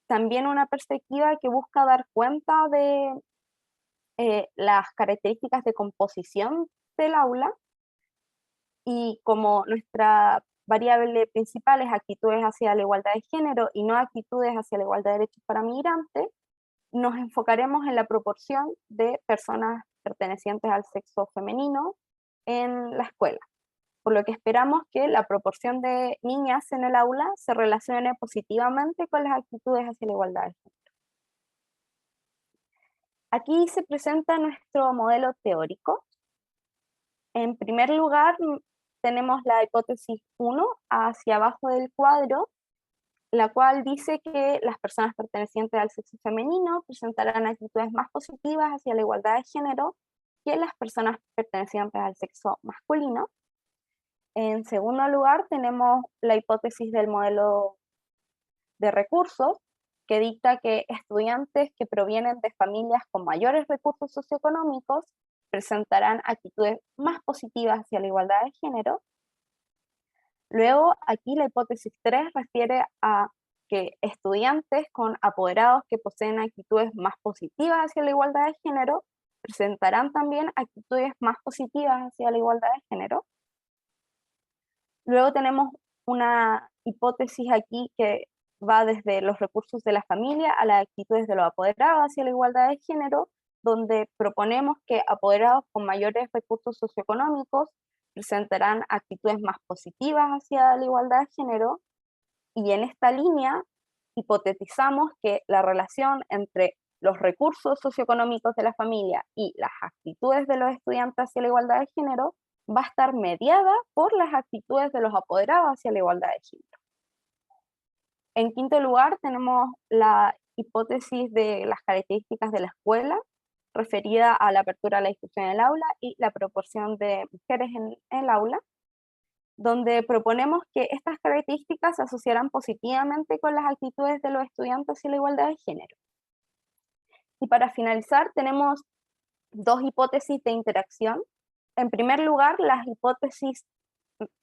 también una perspectiva que busca dar cuenta de las características de composición del aula, y como nuestra variable principal es actitudes hacia la igualdad de género y no actitudes hacia la igualdad de derechos para migrantes, nos enfocaremos en la proporción de personas pertenecientes al sexo femenino en la escuela. por lo que esperamos que la proporción de niñas en el aula se relacione positivamente con las actitudes hacia la igualdad de género. Aquí se presenta nuestro modelo teórico. En primer lugar, tenemos la hipótesis 1 hacia abajo del cuadro, la cual dice que las personas pertenecientes al sexo femenino presentarán actitudes más positivas hacia la igualdad de género que las personas pertenecientes al sexo masculino. En segundo lugar, tenemos la hipótesis del modelo de recursos, que dicta que estudiantes que provienen de familias con mayores recursos socioeconómicos presentarán actitudes más positivas hacia la igualdad de género. Luego, aquí la hipótesis 3 refiere a que estudiantes con apoderados que poseen actitudes más positivas hacia la igualdad de género presentarán también actitudes más positivas hacia la igualdad de género. Luego tenemos una hipótesis aquí que va desde los recursos de la familia a las actitudes de los apoderados hacia la igualdad de género, donde proponemos que apoderados con mayores recursos socioeconómicos presentarán actitudes más positivas hacia la igualdad de género, y en esta línea hipotetizamos que la relación entre los recursos socioeconómicos de la familia y las actitudes de los estudiantes hacia la igualdad de género va a estar mediada por las actitudes de los apoderados hacia la igualdad de género. En quinto lugar, tenemos la hipótesis de las características de la escuela, referida a la apertura de la discusión en el aula y la proporción de mujeres en el aula, donde proponemos que estas características se asociarán positivamente con las actitudes de los estudiantes hacia la igualdad de género. Y para finalizar, tenemos dos hipótesis de interacción. En primer lugar, las hipótesis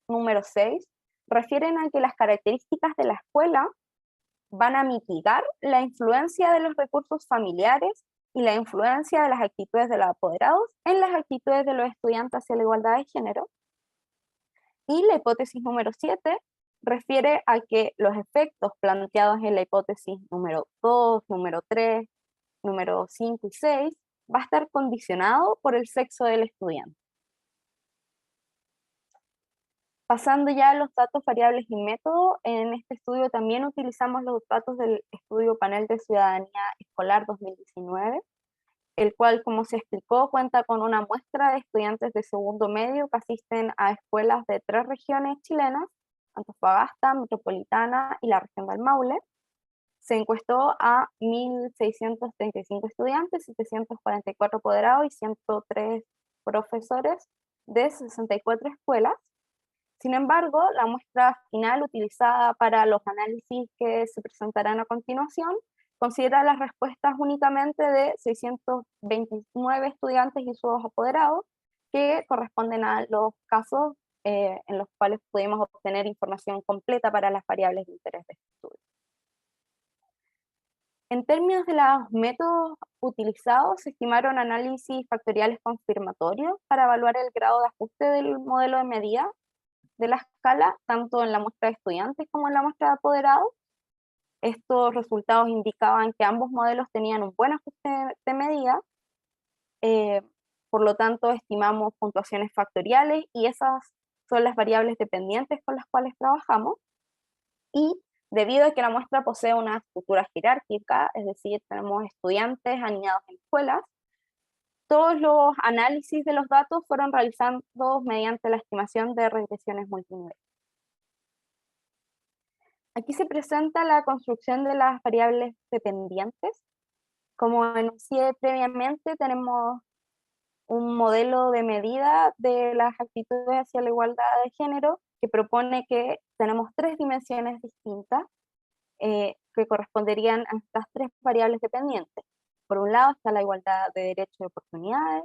número 6 refieren a que las características de la escuela van a mitigar la influencia de los recursos familiares y la influencia de las actitudes de los apoderados en las actitudes de los estudiantes hacia la igualdad de género. Y la hipótesis número 7 refiere a que los efectos planteados en la hipótesis número 2, número 3, número 5 y 6 va a estar condicionado por el sexo del estudiante. Pasando ya a los datos, variables y método, en este estudio también utilizamos los datos del estudio Panel de Ciudadanía Escolar 2019, el cual, como se explicó, cuenta con una muestra de estudiantes de segundo medio que asisten a escuelas de 3 regiones chilenas, Antofagasta, Metropolitana y la región del Maule. Se encuestó a 1.635 estudiantes, 744 apoderados y 103 profesores de 64 escuelas. Sin embargo, la muestra final utilizada para los análisis que se presentarán a continuación considera las respuestas únicamente de 629 estudiantes y sus apoderados, que corresponden a los casos en los cuales pudimos obtener información completa para las variables de interés de este estudio. En términos de los métodos utilizados, se estimaron análisis factoriales confirmatorios para evaluar el grado de ajuste del modelo de medida de la escala, tanto en la muestra de estudiantes como en la muestra de apoderados. Estos resultados indicaban que ambos modelos tenían un buen ajuste de medida, por lo tanto estimamos puntuaciones factoriales y esas son las variables dependientes con las cuales trabajamos. Y debido a que la muestra posee una estructura jerárquica, es decir, tenemos estudiantes anidados en escuelas, todos los análisis de los datos fueron realizados mediante la estimación de regresiones multinivel. Aquí se presenta la construcción de las variables dependientes. Como enuncié previamente, tenemos un modelo de medida de las actitudes hacia la igualdad de género que propone que tenemos 3 dimensiones distintas que corresponderían a estas 3 variables dependientes. Por un lado está la igualdad de derechos y oportunidades,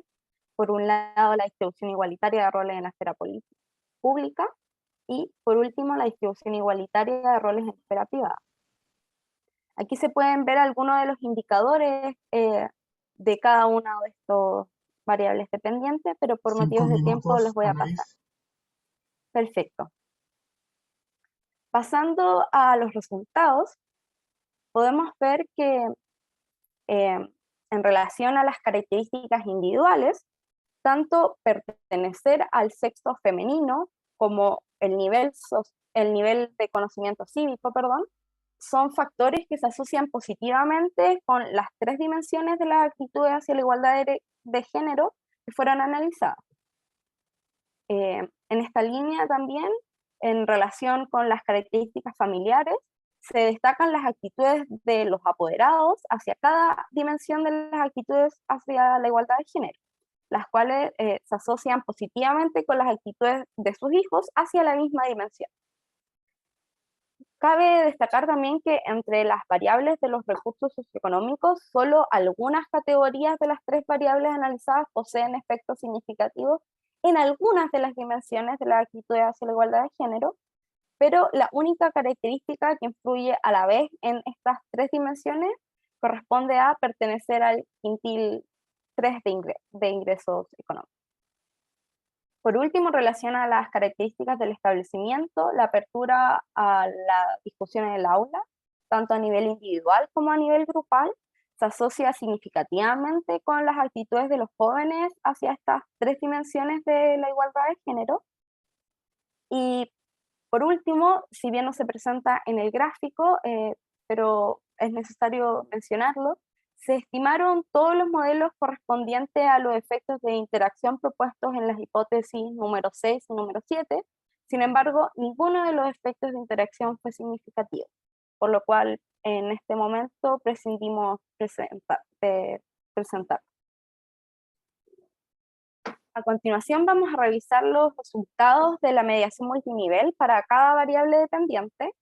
por un lado la distribución igualitaria de roles en la esfera pública, y por último la distribución igualitaria de roles en la esfera privada. Aquí se pueden ver algunos de los indicadores de cada una de estas variables dependientes, pero por 5 motivos de tiempo minutos, los voy a Anaís. pasar. Perfecto. Pasando a los resultados, podemos ver que en relación a las características individuales, tanto pertenecer al sexo femenino como el nivel de conocimiento cívico, perdón, son factores que se asocian positivamente con las 3 dimensiones de las actitudes hacia la igualdad de género que fueron analizadas. En esta línea también, en relación con las características familiares, se destacan las actitudes de los apoderados hacia cada dimensión de las actitudes hacia la igualdad de género, las cuales se asocian positivamente con las actitudes de sus hijos hacia la misma dimensión. Cabe destacar también que entre las variables de los recursos socioeconómicos, solo algunas categorías de las 3 variables analizadas poseen efectos significativos en algunas de las dimensiones de la actitud hacia la igualdad de género, pero la única característica que influye a la vez en estas 3 dimensiones corresponde a pertenecer al quintil 3 de ingresos económicos. Por último, en relación a las características del establecimiento, la apertura a la discusión en el aula, tanto a nivel individual como a nivel grupal, se asocia significativamente con las actitudes de los jóvenes hacia estas 3 dimensiones de la igualdad de género. Y por último, si bien no se presenta en el gráfico, pero es necesario mencionarlo, se estimaron todos los modelos correspondientes a los efectos de interacción propuestos en las hipótesis número 6 y número 7. Sin embargo, ninguno de los efectos de interacción fue significativo, por lo cual en este momento prescindimos de presentar. A continuación vamos a revisar los resultados de la mediación multinivel para cada variable dependiente.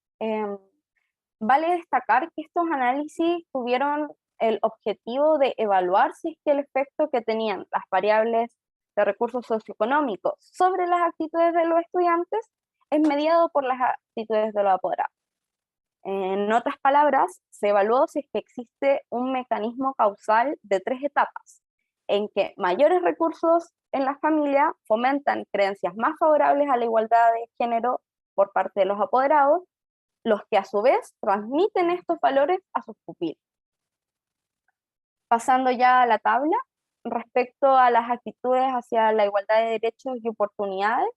Vale destacar que estos análisis tuvieron el objetivo de evaluar si es que el efecto que tenían las variables de recursos socioeconómicos sobre las actitudes de los estudiantes es mediado por las actitudes de los apoderados. En otras palabras, se evaluó si es que existe un mecanismo causal de 3 etapas, en que mayores recursos en la familia fomentan creencias más favorables a la igualdad de género por parte de los apoderados, los que a su vez transmiten estos valores a sus pupilos. Pasando ya a la tabla, respecto a las actitudes hacia la igualdad de derechos y oportunidades,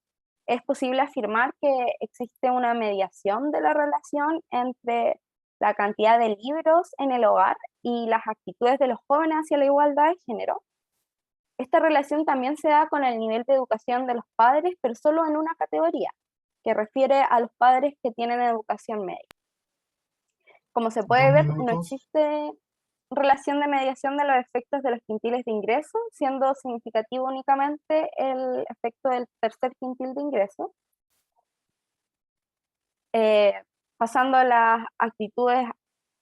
es posible afirmar que existe una mediación de la relación entre la cantidad de libros en el hogar y las actitudes de los jóvenes hacia la igualdad de género. Esta relación también se da con el nivel de educación de los padres, pero solo en una categoría, que refiere a los padres que tienen educación media. Como se puede ver, no existe relación de mediación de los efectos de los quintiles de ingreso, siendo significativo únicamente el efecto del tercer quintil de ingreso. Pasando a las actitudes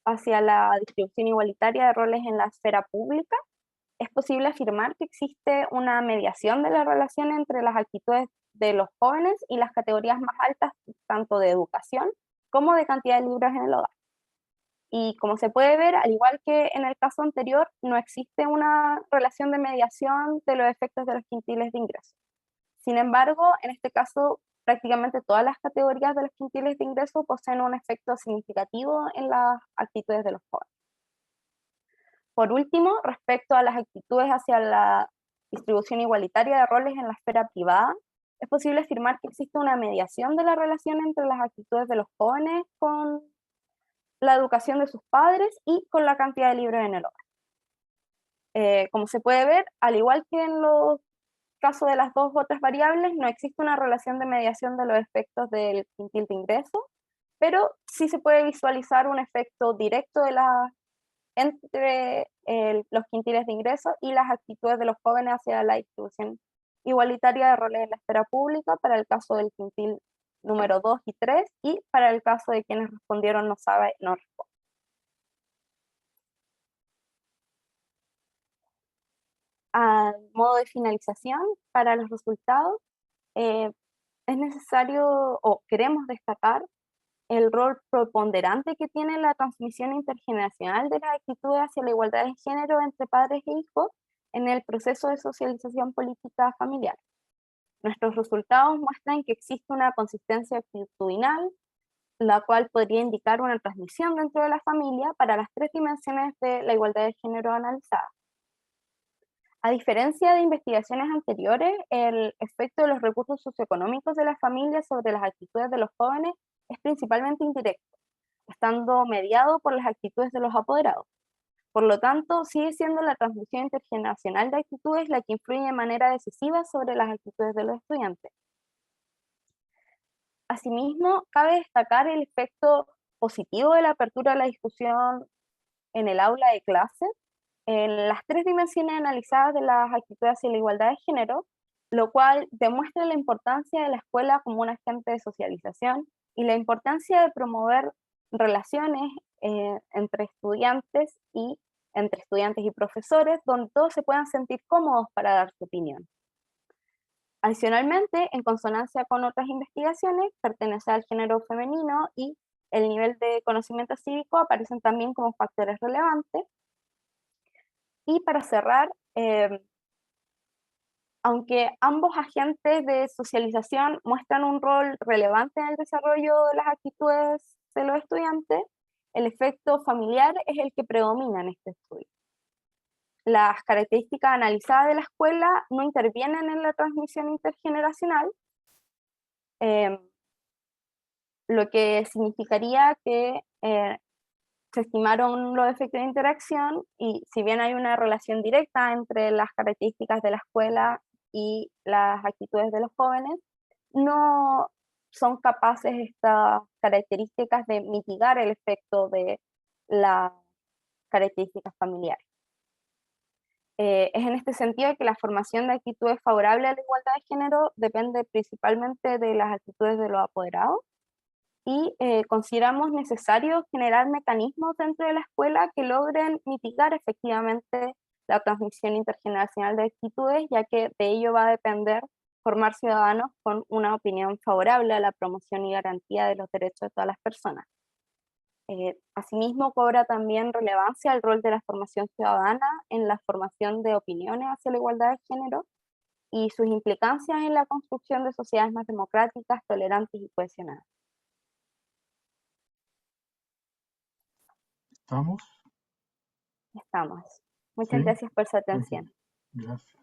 hacia la distribución igualitaria de roles en la esfera pública, es posible afirmar que existe una mediación de la relación entre las actitudes de los jóvenes y las categorías más altas, tanto de educación como de cantidad de libros en el hogar. Y como se puede ver, al igual que en el caso anterior, no existe una relación de mediación de los efectos de los quintiles de ingreso. Sin embargo, en este caso, prácticamente todas las categorías de los quintiles de ingreso poseen un efecto significativo en las actitudes de los jóvenes. Por último, respecto a las actitudes hacia la distribución igualitaria de roles en la esfera privada, es posible afirmar que existe una mediación de la relación entre las actitudes de los jóvenes con la educación de sus padres y con la cantidad de libros en el hogar. Como se puede ver, al igual que en los casos de las 2 otras variables, no existe una relación de mediación de los efectos del quintil de ingreso, pero sí se puede visualizar un efecto directo de entre los quintiles de ingreso y las actitudes de los jóvenes hacia la distribución igualitaria de roles en la esfera pública para el caso del quintil número 2 y 3, y para el caso de quienes respondieron no sabe, no responde. A modo de finalización, para los resultados, es necesario o queremos destacar el rol preponderante que tiene la transmisión intergeneracional de las actitudes hacia la igualdad de género entre padres e hijos en el proceso de socialización política familiar. Nuestros resultados muestran que existe una consistencia actitudinal, la cual podría indicar una transmisión dentro de la familia para las 3 dimensiones de la igualdad de género analizadas. A diferencia de investigaciones anteriores, el efecto de los recursos socioeconómicos de las familias sobre las actitudes de los jóvenes es principalmente indirecto, estando mediado por las actitudes de los apoderados. Por lo tanto, sigue siendo la transmisión intergeneracional de actitudes la que influye de manera decisiva sobre las actitudes de los estudiantes. Asimismo, cabe destacar el efecto positivo de la apertura de la discusión en el aula de clase, en las 3 dimensiones analizadas de las actitudes hacia la igualdad de género, lo cual demuestra la importancia de la escuela como un agente de socialización y la importancia de promover relaciones entre estudiantes y profesores, donde todos se puedan sentir cómodos para dar su opinión. Adicionalmente, en consonancia con otras investigaciones, pertenecer al género femenino y el nivel de conocimiento cívico aparecen también como factores relevantes. Y para cerrar, aunque ambos agentes de socialización muestran un rol relevante en el desarrollo de las actitudes de los estudiantes, el efecto familiar es el que predomina en este estudio. Las características analizadas de la escuela no intervienen en la transmisión intergeneracional, lo que significaría que se estimaron los efectos de interacción y si bien hay una relación directa entre las características de la escuela y las actitudes de los jóvenes, no son capaces estas características de mitigar el efecto de las características familiares. Es en este sentido que la formación de actitudes favorables a la igualdad de género depende principalmente de las actitudes de los apoderados y consideramos necesario generar mecanismos dentro de la escuela que logren mitigar efectivamente la transmisión intergeneracional de actitudes, ya que de ello va a depender formar ciudadanos con una opinión favorable a la promoción y garantía de los derechos de todas las personas. Asimismo, cobra también relevancia el rol de la formación ciudadana en la formación de opiniones hacia la igualdad de género y sus implicancias en la construcción de sociedades más democráticas, tolerantes y cohesionadas. ¿Estamos? Estamos. Muchas Sí. gracias por su atención. Gracias.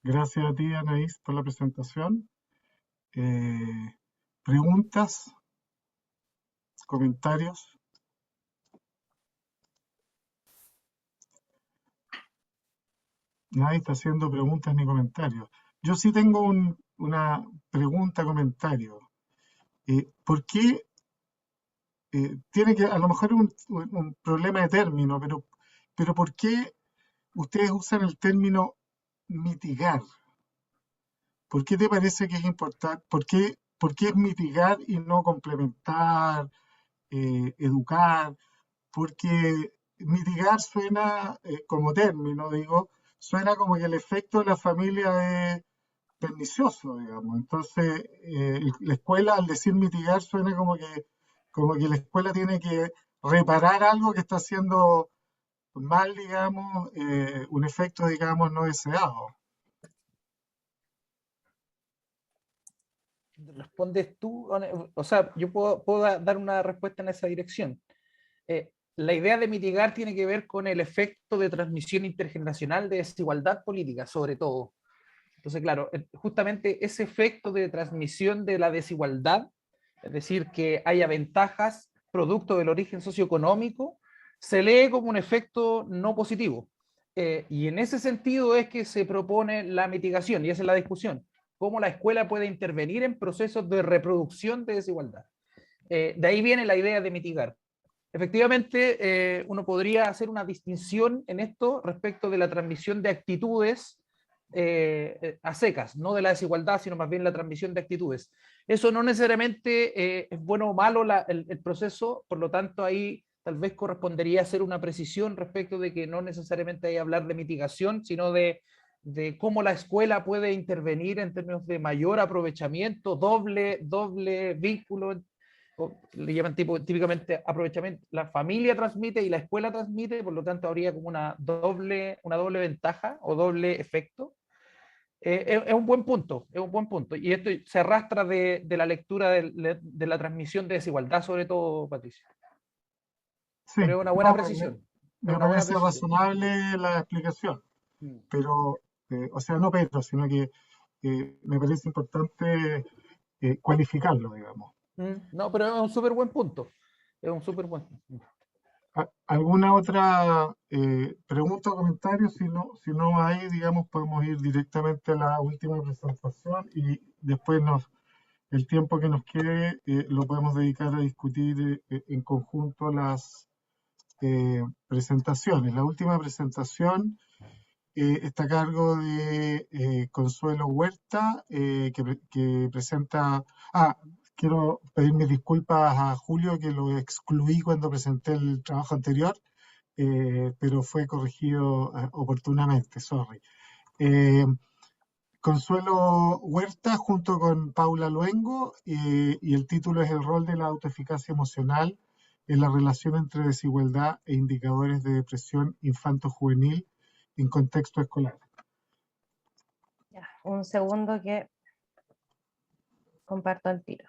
Gracias a ti, Anaís, por la presentación. ¿Preguntas? ¿Comentarios? Nadie está haciendo preguntas ni comentarios. Yo sí tengo una pregunta, comentario. ¿Por qué? Tiene que, a lo mejor es un problema de término, pero ¿por qué ustedes usan el término mitigar? ¿Por qué te parece que es importante? ¿Por qué es mitigar y no complementar, educar? Porque mitigar suena, como término, digo, suena como que el efecto de la familia es pernicioso, digamos. Entonces, la escuela, al decir mitigar, suena como que la escuela tiene que reparar algo que está haciendo mal, digamos, un efecto, digamos, no deseado. ¿Respondes tú? O sea, yo puedo dar una respuesta en esa dirección. La idea de mitigar tiene que ver con el efecto de transmisión intergeneracional de desigualdad política, sobre todo. Entonces, claro, justamente ese efecto de transmisión de la desigualdad, es decir, que haya ventajas producto del origen socioeconómico, se lee como un efecto no positivo. Y en ese sentido es que se propone la mitigación, y esa es la discusión. Cómo la escuela puede intervenir en procesos de reproducción de desigualdad. De ahí viene la idea de mitigar. Efectivamente, uno podría hacer una distinción en esto respecto de la transmisión de actitudes a secas, no de la desigualdad, sino más bien la transmisión de actitudes. Eso no necesariamente es bueno o malo el proceso, por lo tanto ahí tal vez correspondería hacer una precisión respecto de que no necesariamente hay que hablar de mitigación, sino de cómo la escuela puede intervenir en términos de mayor aprovechamiento, doble vínculo, le llaman típicamente aprovechamiento, la familia transmite y la escuela transmite, por lo tanto habría como una doble ventaja o doble efecto. Es un buen punto, y esto se arrastra de la lectura de la transmisión de desigualdad, sobre todo, Patricia. Sí, pero es una buena no, precisión. me parece razonable la explicación, pero o sea, no pero, sino que me parece importante cualificarlo, digamos. No, pero es un súper buen punto. Es un súper buen punto. ¿Alguna otra pregunta o comentario? Si no hay, digamos, podemos ir directamente a la última presentación y después el tiempo que nos quede lo podemos dedicar a discutir en conjunto las presentaciones. La última presentación está a cargo de Consuelo Huerta, que presenta... quiero pedir mis disculpas a Julio, que lo excluí cuando presenté el trabajo anterior, pero fue corregido oportunamente, sorry. Consuelo Huerta junto con Paula Luengo, y el título es El rol de la autoeficacia emocional en la relación entre desigualdad e indicadores de depresión infanto-juvenil en contexto escolar. Ya, un segundo que comparto el tiro.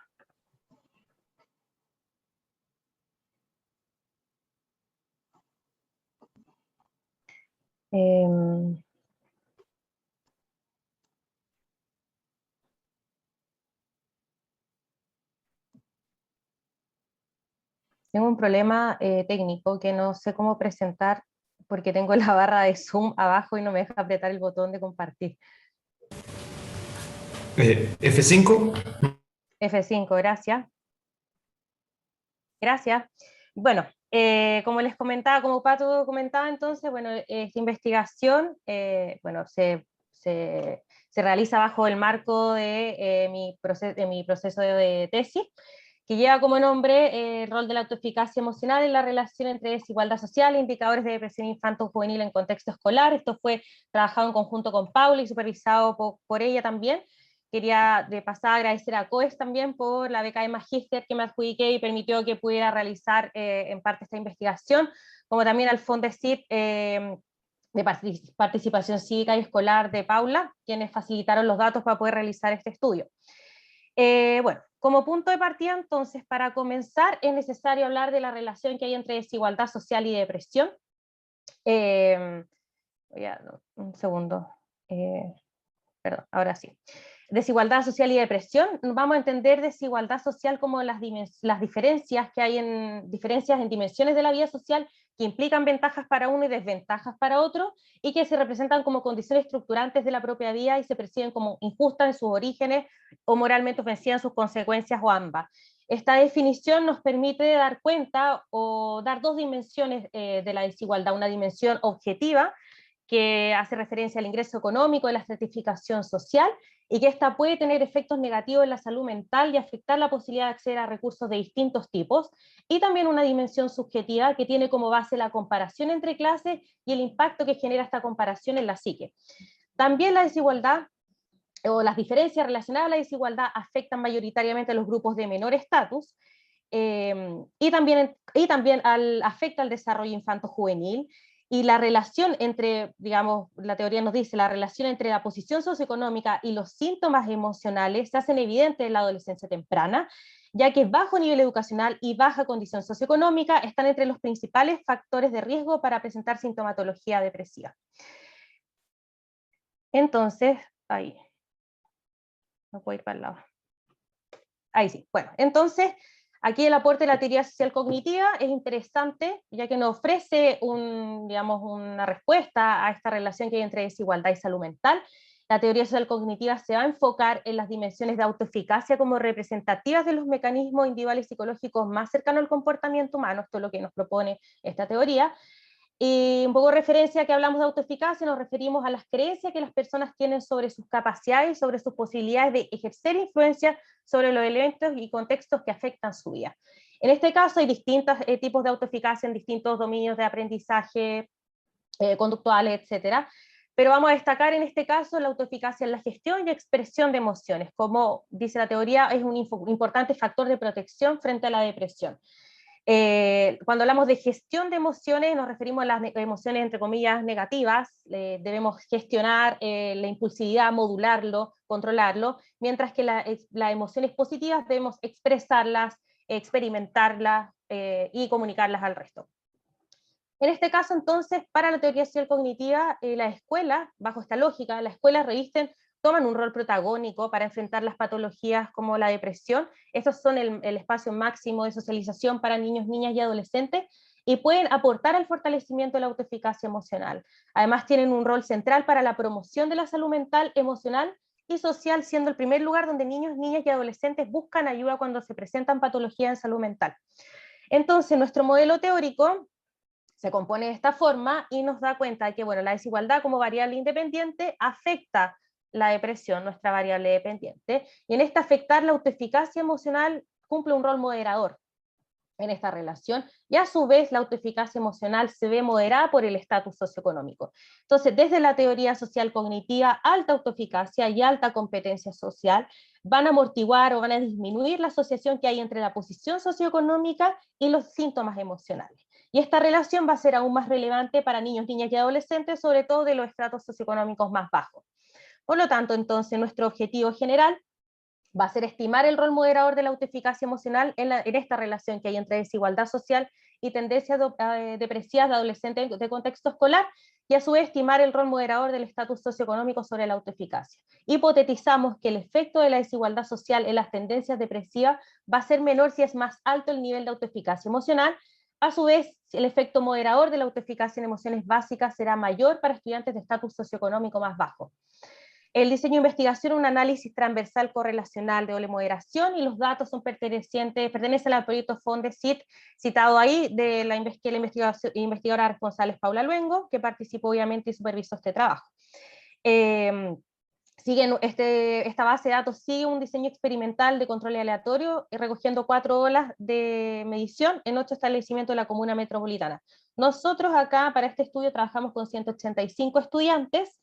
Tengo un problema técnico que no sé cómo presentar porque tengo la barra de Zoom abajo y no me deja apretar el botón de compartir. F5. F5, gracias. Gracias. Bueno, como les comentaba, como Pato comentaba, entonces, bueno, esta investigación, bueno, se realiza bajo el marco de mi proceso de tesis, que lleva como nombre el rol de la autoeficacia emocional en la relación entre desigualdad social e indicadores de depresión infanto-juvenil en contexto escolar. Esto fue trabajado en conjunto con Paula y supervisado por ella también. Quería de pasada agradecer a COES también por la beca de Magíster que me adjudiqué y permitió que pudiera realizar en parte esta investigación, como también al Fondesit de Participación Cívica y Escolar de Paula, quienes facilitaron los datos para poder realizar este estudio. Bueno, como punto de partida, entonces, para comenzar, es necesario hablar de la relación que hay entre desigualdad social y depresión. Un segundo. Perdón, ahora sí. Desigualdad social y depresión. Vamos a entender desigualdad social como las diferencias que hay diferencias en dimensiones de la vida social que implican ventajas para uno y desventajas para otro, y que se representan como condiciones estructurantes de la propia vida y se perciben como injustas en sus orígenes o moralmente ofensivas en sus consecuencias o ambas. Esta definición nos permite dar cuenta o dar dos dimensiones de la desigualdad, una dimensión objetiva, que hace referencia al ingreso económico, de la estratificación social, y que esta puede tener efectos negativos en la salud mental y afectar la posibilidad de acceder a recursos de distintos tipos, y también una dimensión subjetiva que tiene como base la comparación entre clases y el impacto que genera esta comparación en la psique. También la desigualdad o las diferencias relacionadas a la desigualdad afectan mayoritariamente a los grupos de menor estatus, y también afecta al desarrollo infanto-juvenil, y la relación entre, digamos, la teoría nos dice, la relación entre la posición socioeconómica y los síntomas emocionales se hacen evidentes en la adolescencia temprana, ya que bajo nivel educacional y baja condición socioeconómica están entre los principales factores de riesgo para presentar sintomatología depresiva. Entonces, ahí, no puedo ir para el lado. Ahí sí, bueno, entonces, aquí el aporte de la teoría social cognitiva es interesante, ya que nos ofrece una respuesta a esta relación que hay entre desigualdad y salud mental. La teoría social cognitiva se va a enfocar en las dimensiones de autoeficacia como representativas de los mecanismos individuales psicológicos más cercanos al comportamiento humano. Esto es lo que nos propone esta teoría. Y un poco de referencia que hablamos de autoeficacia, nos referimos a las creencias que las personas tienen sobre sus capacidades, sobre sus posibilidades de ejercer influencia sobre los elementos y contextos que afectan su vida. En este caso hay distintos tipos de autoeficacia en distintos dominios de aprendizaje, conductuales, etcétera, pero vamos a destacar en este caso la autoeficacia en la gestión y expresión de emociones. Como dice la teoría, es un importante factor de protección frente a la depresión. Cuando hablamos de gestión de emociones, nos referimos a las emociones, entre comillas, negativas. Debemos gestionar la impulsividad, modularlo, controlarlo, mientras que las emociones positivas debemos expresarlas, experimentarlas y comunicarlas al resto. En este caso, entonces, para la teoría social cognitiva, las escuelas, bajo esta lógica, las escuelas toman un rol protagónico para enfrentar las patologías como la depresión. Estos son el espacio máximo de socialización para niños, niñas y adolescentes, y pueden aportar al fortalecimiento de la autoeficacia emocional. Además, tienen un rol central para la promoción de la salud mental, emocional y social, siendo el primer lugar donde niños, niñas y adolescentes buscan ayuda cuando se presentan patologías en salud mental. Entonces, nuestro modelo teórico se compone de esta forma y nos da cuenta de que, bueno, la desigualdad como variable independiente afecta la depresión, nuestra variable dependiente, y en esta afectar la autoeficacia emocional cumple un rol moderador en esta relación, y a su vez la autoeficacia emocional se ve moderada por el estatus socioeconómico. Entonces, desde la teoría social cognitiva, alta autoeficacia y alta competencia social van a amortiguar o van a disminuir la asociación que hay entre la posición socioeconómica y los síntomas emocionales. Y esta relación va a ser aún más relevante para niños, niñas y adolescentes, sobre todo de los estratos socioeconómicos más bajos. Por lo tanto, entonces, nuestro objetivo general va a ser estimar el rol moderador de la autoeficacia emocional en esta relación que hay entre desigualdad social y tendencias depresivas de adolescentes de contexto escolar, y a su vez estimar el rol moderador del estatus socioeconómico sobre la autoeficacia. Hipotetizamos que el efecto de la desigualdad social en las tendencias depresivas va a ser menor si es más alto el nivel de autoeficacia emocional. A su vez, el efecto moderador de la autoeficacia en emociones básicas será mayor para estudiantes de estatus socioeconómico más bajo. El diseño de investigación es un análisis transversal correlacional de doble moderación, y los datos son pertenecen al proyecto FONDECIT, citado ahí, de la investigadora responsable es Paula Luengo, que participó obviamente y supervisó este trabajo. Esta base de datos sigue un diseño experimental de control aleatorio, recogiendo 4 olas de medición en 8 establecimientos de la comuna metropolitana. Nosotros acá, para este estudio, trabajamos con 185 estudiantes.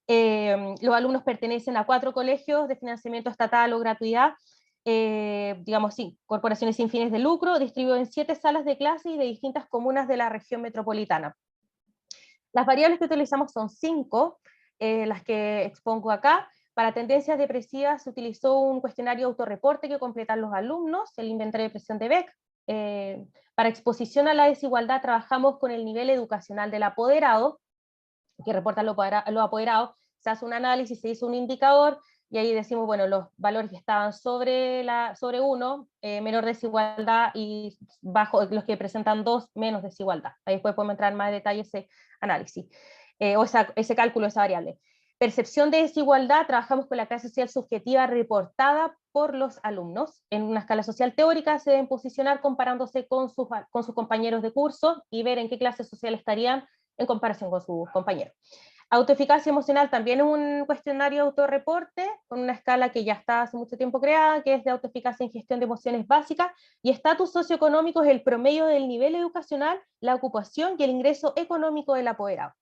Los alumnos pertenecen a 4 colegios de financiamiento estatal o gratuidad, digamos, sí, corporaciones sin fines de lucro, distribuidos en 7 salas de clase y de distintas comunas de la región metropolitana. Las variables que utilizamos son 5, las que expongo acá. Para tendencias depresivas se utilizó un cuestionario autorreporte que completan los alumnos, el inventario de depresión de Beck. Para exposición a la desigualdad trabajamos con el nivel educacional del apoderado, que reportan los apoderados. Se hace un análisis, se hizo un indicador, y ahí decimos, bueno, los valores que estaban sobre 1, menor desigualdad, y bajo los que presentan 2, menos desigualdad. Ahí después podemos entrar en más detalle ese análisis, o ese cálculo, esa variable. Percepción de desigualdad, trabajamos con la clase social subjetiva reportada por los alumnos. En una escala social teórica se deben posicionar comparándose con sus compañeros de curso y ver en qué clase social estarían en comparación con sus compañeros. Autoeficacia emocional también es un cuestionario de autorreporte con una escala que ya está hace mucho tiempo creada, que es de autoeficacia en gestión de emociones básicas, y estatus socioeconómico es el promedio del nivel educacional, la ocupación y el ingreso económico del apoderado.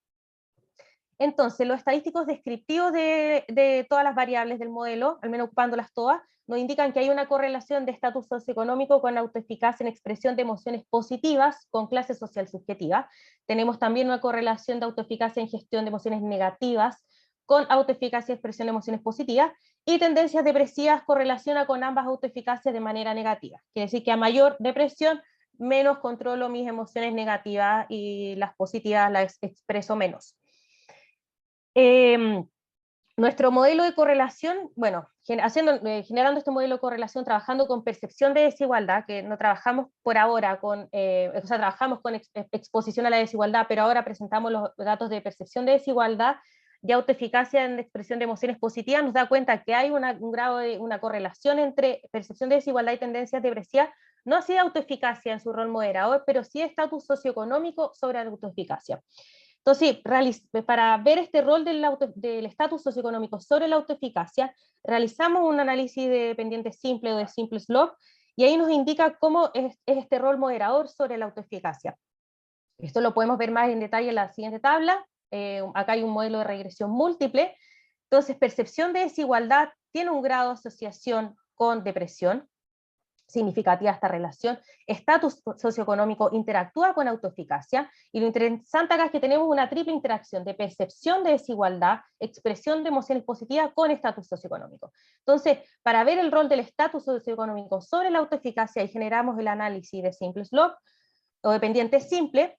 Entonces, los estadísticos descriptivos de todas las variables del modelo, al menos ocupándolas todas, nos indican que hay una correlación de estatus socioeconómico con autoeficacia en expresión de emociones positivas con clase social subjetiva. Tenemos también una correlación de autoeficacia en gestión de emociones negativas con autoeficacia en expresión de emociones positivas, y tendencias depresivas correlaciona con ambas autoeficacias de manera negativa. Quiere decir que a mayor depresión, menos controlo mis emociones negativas y las positivas las expreso menos. Nuestro modelo de correlación, bueno, generando este modelo de correlación, trabajando con percepción de desigualdad, que no trabajamos por ahora con, o sea, trabajamos con exposición a la desigualdad, pero ahora presentamos los datos de percepción de desigualdad y autoeficacia en expresión de emociones positivas, nos da cuenta que hay un grado de una correlación entre percepción de desigualdad y tendencias depresivas, no así de autoeficacia en su rol moderador, pero sí estatus socioeconómico sobre la autoeficacia. Entonces, para ver este rol del estatus socioeconómico sobre la autoeficacia, realizamos un análisis de pendiente simple o de simple slope, y ahí nos indica cómo es este rol moderador sobre la autoeficacia. Esto lo podemos ver más en detalle en la siguiente tabla. Acá hay un modelo de regresión múltiple. Entonces, percepción de desigualdad tiene un grado de asociación con depresión, significativa esta relación. Estatus socioeconómico interactúa con autoeficacia, y lo interesante acá es que tenemos una triple interacción de percepción de desigualdad, expresión de emociones positivas con estatus socioeconómico. Entonces, para ver el rol del estatus socioeconómico sobre la autoeficacia, y generamos el análisis de simple slope o de pendiente simple,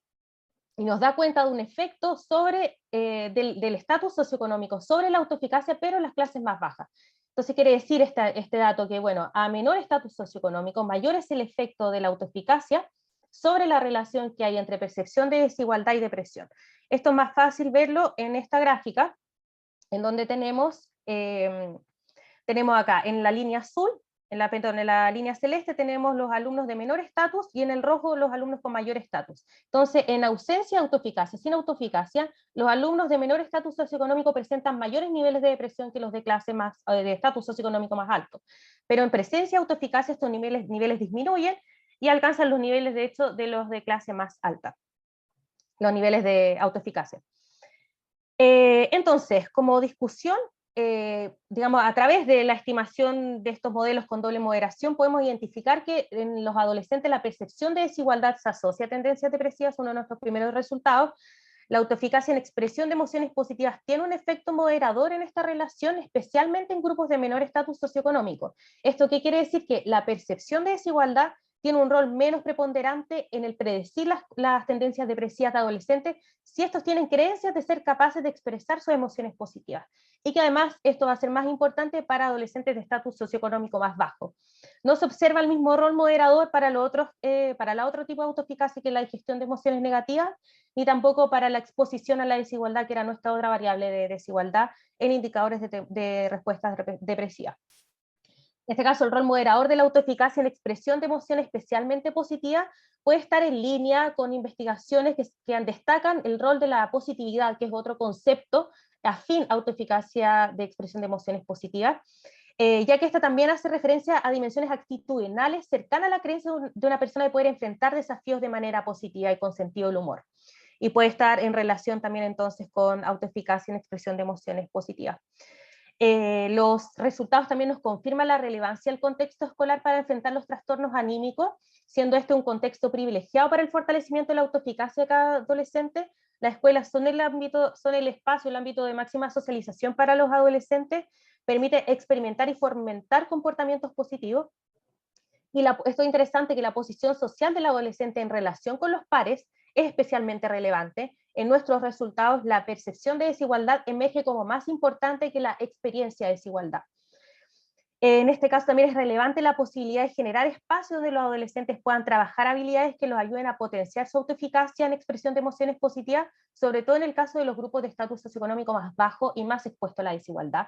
y nos da cuenta de un efecto sobre, del estatus socioeconómico sobre la autoeficacia, pero en las clases más bajas. Entonces quiere decir este dato que, bueno, a menor estatus socioeconómico, mayor es el efecto de la autoeficacia sobre la relación que hay entre percepción de desigualdad y depresión. Esto es más fácil verlo en esta gráfica, en donde tenemos acá en la línea azul, en la línea celeste tenemos los alumnos de menor estatus y en el rojo los alumnos con mayor estatus. Entonces, en ausencia de autoeficacia, sin autoeficacia, los alumnos de menor estatus socioeconómico presentan mayores niveles de depresión que los de clase más, de estatus socioeconómico más alto. Pero en presencia de autoeficacia estos niveles disminuyen y alcanzan los niveles, de hecho, de los de clase más alta, los niveles de autoeficacia. Entonces, como discusión, digamos, a través de la estimación de estos modelos con doble moderación, podemos identificar que en los adolescentes la percepción de desigualdad se asocia a tendencias depresivas, uno de nuestros primeros resultados. La autoeficacia en expresión de emociones positivas tiene un efecto moderador en esta relación, especialmente en grupos de menor estatus socioeconómico. ¿Esto qué quiere decir? Que la percepción de desigualdad tiene un rol menos preponderante en el predecir las tendencias depresivas de adolescentes si estos tienen creencias de ser capaces de expresar sus emociones positivas. Y que además esto va a ser más importante para adolescentes de estatus socioeconómico más bajo. No se observa el mismo rol moderador para la otro tipo de autoeficacia que la digestión de emociones negativas, ni tampoco para la exposición a la desigualdad, que era nuestra otra variable de desigualdad en indicadores de respuestas depresivas. En este caso, el rol moderador de la autoeficacia en expresión de emociones especialmente positivas puede estar en línea con investigaciones que destacan el rol de la positividad, que es otro concepto afín a autoeficacia de expresión de emociones positivas, ya que esta también hace referencia a dimensiones actitudinales cercanas a la creencia de una persona de poder enfrentar desafíos de manera positiva y con sentido del humor. Y puede estar en relación también entonces con autoeficacia en expresión de emociones positivas. Los resultados también nos confirman la relevancia del contexto escolar para enfrentar los trastornos anímicos, siendo este un contexto privilegiado para el fortalecimiento de la autoeficacia de cada adolescente. Las escuelas son el espacio, el ámbito de máxima socialización para los adolescentes, permite experimentar y fomentar comportamientos positivos. Y esto es interesante, que la posición social del adolescente en relación con los pares es especialmente relevante. En nuestros resultados, la percepción de desigualdad emerge como más importante que la experiencia de desigualdad. En este caso también es relevante la posibilidad de generar espacios donde los adolescentes puedan trabajar habilidades que los ayuden a potenciar su autoeficacia en expresión de emociones positivas, sobre todo en el caso de los grupos de estatus socioeconómico más bajo y más expuestos a la desigualdad.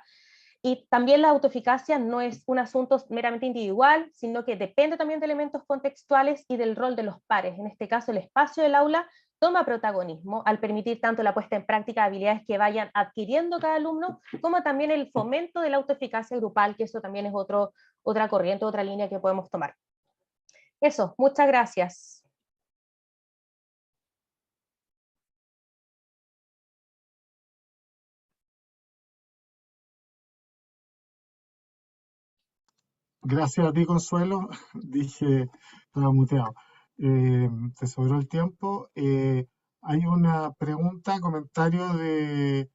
Y también la autoeficacia no es un asunto meramente individual, sino que depende también de elementos contextuales y del rol de los pares. En este caso, el espacio del aula toma protagonismo al permitir tanto la puesta en práctica de habilidades que vayan adquiriendo cada alumno, como también el fomento de la autoeficacia grupal, que eso también es otra corriente, otra línea que podemos tomar. Eso, muchas gracias. Gracias a ti, Consuelo. Dije, estaba muteado. Te sobró el tiempo. Hay una pregunta, comentario de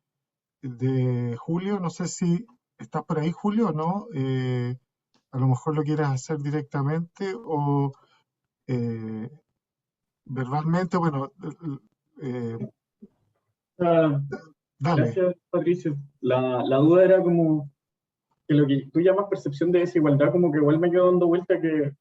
Julio. No sé si estás por ahí, Julio, o no. A lo mejor lo quieres hacer directamente o verbalmente. Bueno, dale. Gracias, Patricio. La duda era como que lo que tú llamas percepción de desigualdad, como que igual me quedo dando vuelta que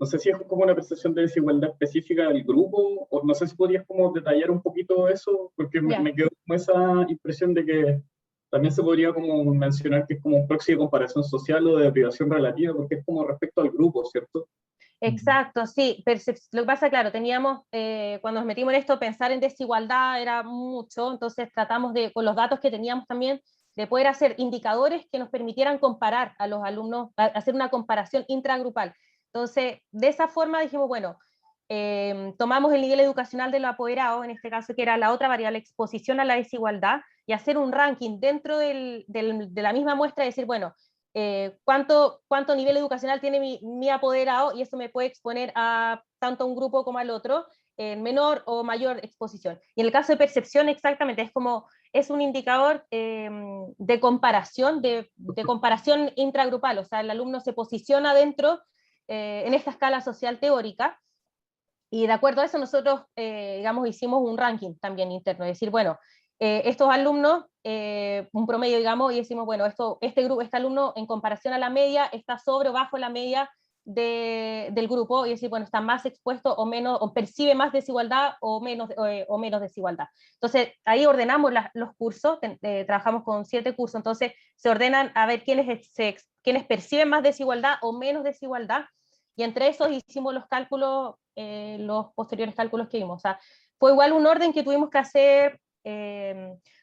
no sé si es como una percepción de desigualdad específica del grupo, o no sé si podrías como detallar un poquito eso, porque me quedo con esa impresión de que también se podría como mencionar que es como un proxy de comparación social o de privación relativa, porque es como respecto al grupo, ¿cierto? Exacto, sí. Lo que pasa, claro, teníamos, cuando nos metimos en esto, pensar en desigualdad era mucho, entonces tratamos de, con los datos que teníamos también, de poder hacer indicadores que nos permitieran comparar a los alumnos, hacer una comparación intragrupal. Entonces, de esa forma dijimos, bueno, tomamos el nivel educacional de los apoderados, en este caso que era la otra variable, exposición a la desigualdad, y hacer un ranking dentro de la misma muestra y decir, bueno, cuánto nivel educacional tiene mi apoderado, y eso me puede exponer a tanto a un grupo como al otro, en menor o mayor exposición. Y en el caso de percepción, exactamente, es un indicador de comparación intragrupal, o sea, el alumno se posiciona dentro en esta escala social teórica, Y de acuerdo a eso nosotros, digamos, hicimos un ranking también interno, es decir, bueno, estos alumnos, un promedio, digamos, y decimos, bueno, este alumno en comparación a la media está sobre o bajo la media del grupo, y decir, bueno, está más expuesto o menos, o percibe más desigualdad o menos desigualdad. Entonces, ahí ordenamos los cursos, trabajamos con 7 cursos, entonces se ordenan a ver quiénes perciben más desigualdad o menos desigualdad, y entre esos hicimos los cálculos, los posteriores cálculos que vimos. O sea, fue igual un orden que tuvimos que hacer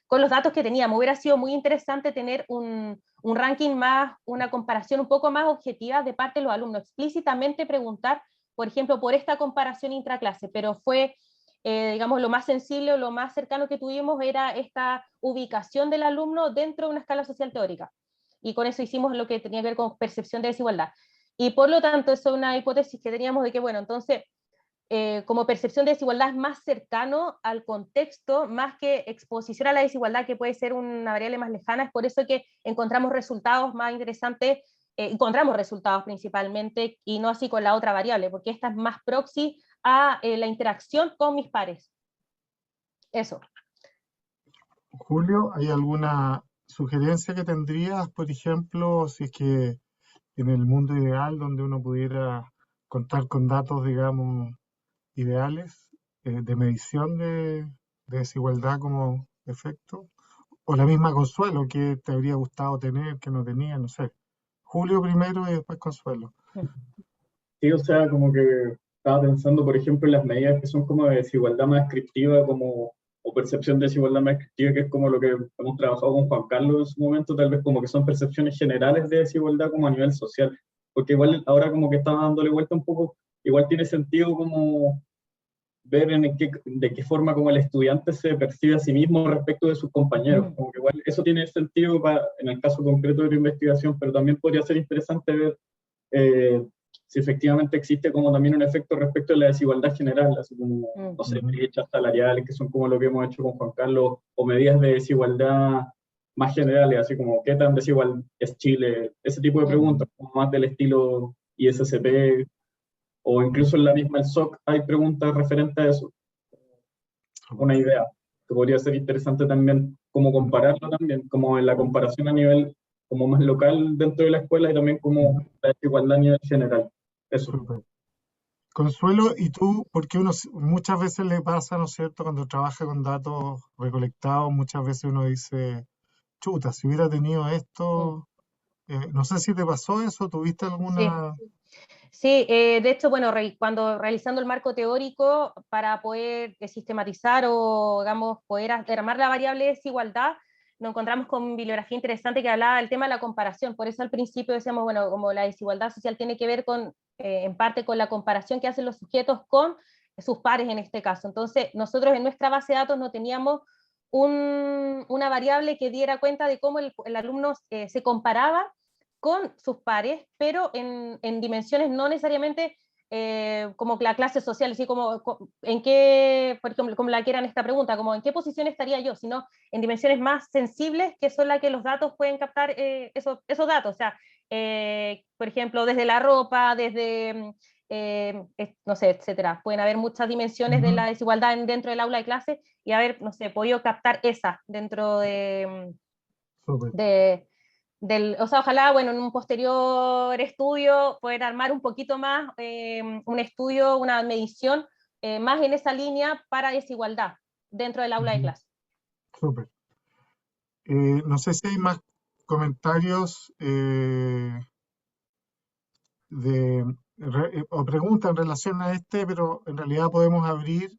con los datos que teníamos. Hubiera sido muy interesante tener un ranking más, una comparación un poco más objetiva de parte de los alumnos, explícitamente preguntar, por ejemplo, por esta comparación intraclase, pero fue, digamos, lo más sensible o lo más cercano que tuvimos era esta ubicación del alumno dentro de una escala social teórica. Y con eso hicimos lo que tenía que ver con percepción de desigualdad. Y por lo tanto, eso es una hipótesis que teníamos de que, bueno, entonces, como percepción de desigualdad es más cercano al contexto, más que exposición a la desigualdad, que puede ser una variable más lejana. Es por eso que encontramos resultados más interesantes, encontramos resultados principalmente, y no así con la otra variable, porque esta es más proxy a la interacción con mis pares. Eso. Julio, ¿hay alguna sugerencia que tendrías, por ejemplo, si es que en el mundo ideal donde uno pudiera contar con datos, digamos, ideales de medición de desigualdad como efecto? O la misma Consuelo, que te habría gustado tener, que no tenía, no sé. Julio primero y después Consuelo. Sí, o sea, como que estaba pensando, por ejemplo, en las medidas que son como de desigualdad más descriptiva, como, o percepción de desigualdad más descriptiva, que es como lo que hemos trabajado con Juan Carlos en su momento, tal vez como que son percepciones generales de desigualdad como a nivel social, porque igual ahora como que estaba dándole vuelta un poco, igual tiene sentido como ver de qué forma como el estudiante se percibe a sí mismo respecto de sus compañeros, como que igual eso tiene sentido en el caso concreto de tu investigación, pero también podría ser interesante ver si efectivamente existe como también un efecto respecto a la desigualdad general, así como, no sé, brechas salariales, que son como lo que hemos hecho con Juan Carlos, o medidas de desigualdad más generales, así como qué tan desigual es Chile, ese tipo de preguntas, como más del estilo ISSP, o incluso en la misma el SOC hay preguntas referentes a eso. Una idea que podría ser interesante también, como compararlo también, como en la comparación a nivel como más local dentro de la escuela y también como la desigualdad a nivel general. Eso. Súper. Consuelo, ¿y tú? Porque muchas veces le pasa, ¿no es cierto?, cuando trabaja con datos recolectados, muchas veces uno dice, chuta, si hubiera tenido esto, no sé si te pasó eso, ¿tuviste alguna? Sí, de hecho, bueno, cuando realizando el marco teórico para poder sistematizar o, digamos, poder armar la variable desigualdad, nos encontramos con bibliografía interesante que hablaba del tema de la comparación. Por eso al principio decíamos, bueno, como la desigualdad social tiene que ver con, en parte con la comparación que hacen los sujetos con sus pares en este caso. Entonces, nosotros en nuestra base de datos no teníamos una variable que diera cuenta de cómo el alumno se comparaba con sus pares, pero en dimensiones no necesariamente como la clase social, así como en qué, por ejemplo, como la que era en esta pregunta, como en qué posición estaría yo, sino en dimensiones más sensibles, que son las que los datos pueden captar esos datos, o sea, por ejemplo, desde la ropa, desde, no sé, etcétera. Pueden haber muchas dimensiones de la desigualdad dentro del aula de clase y haber, no sé, podido captar esa dentro o sea, ojalá, bueno, en un posterior estudio poder armar un poquito más un estudio, una medición más en esa línea para desigualdad dentro del aula de clase. Súper. No sé si hay más comentarios o preguntas en relación a pero en realidad podemos abrir,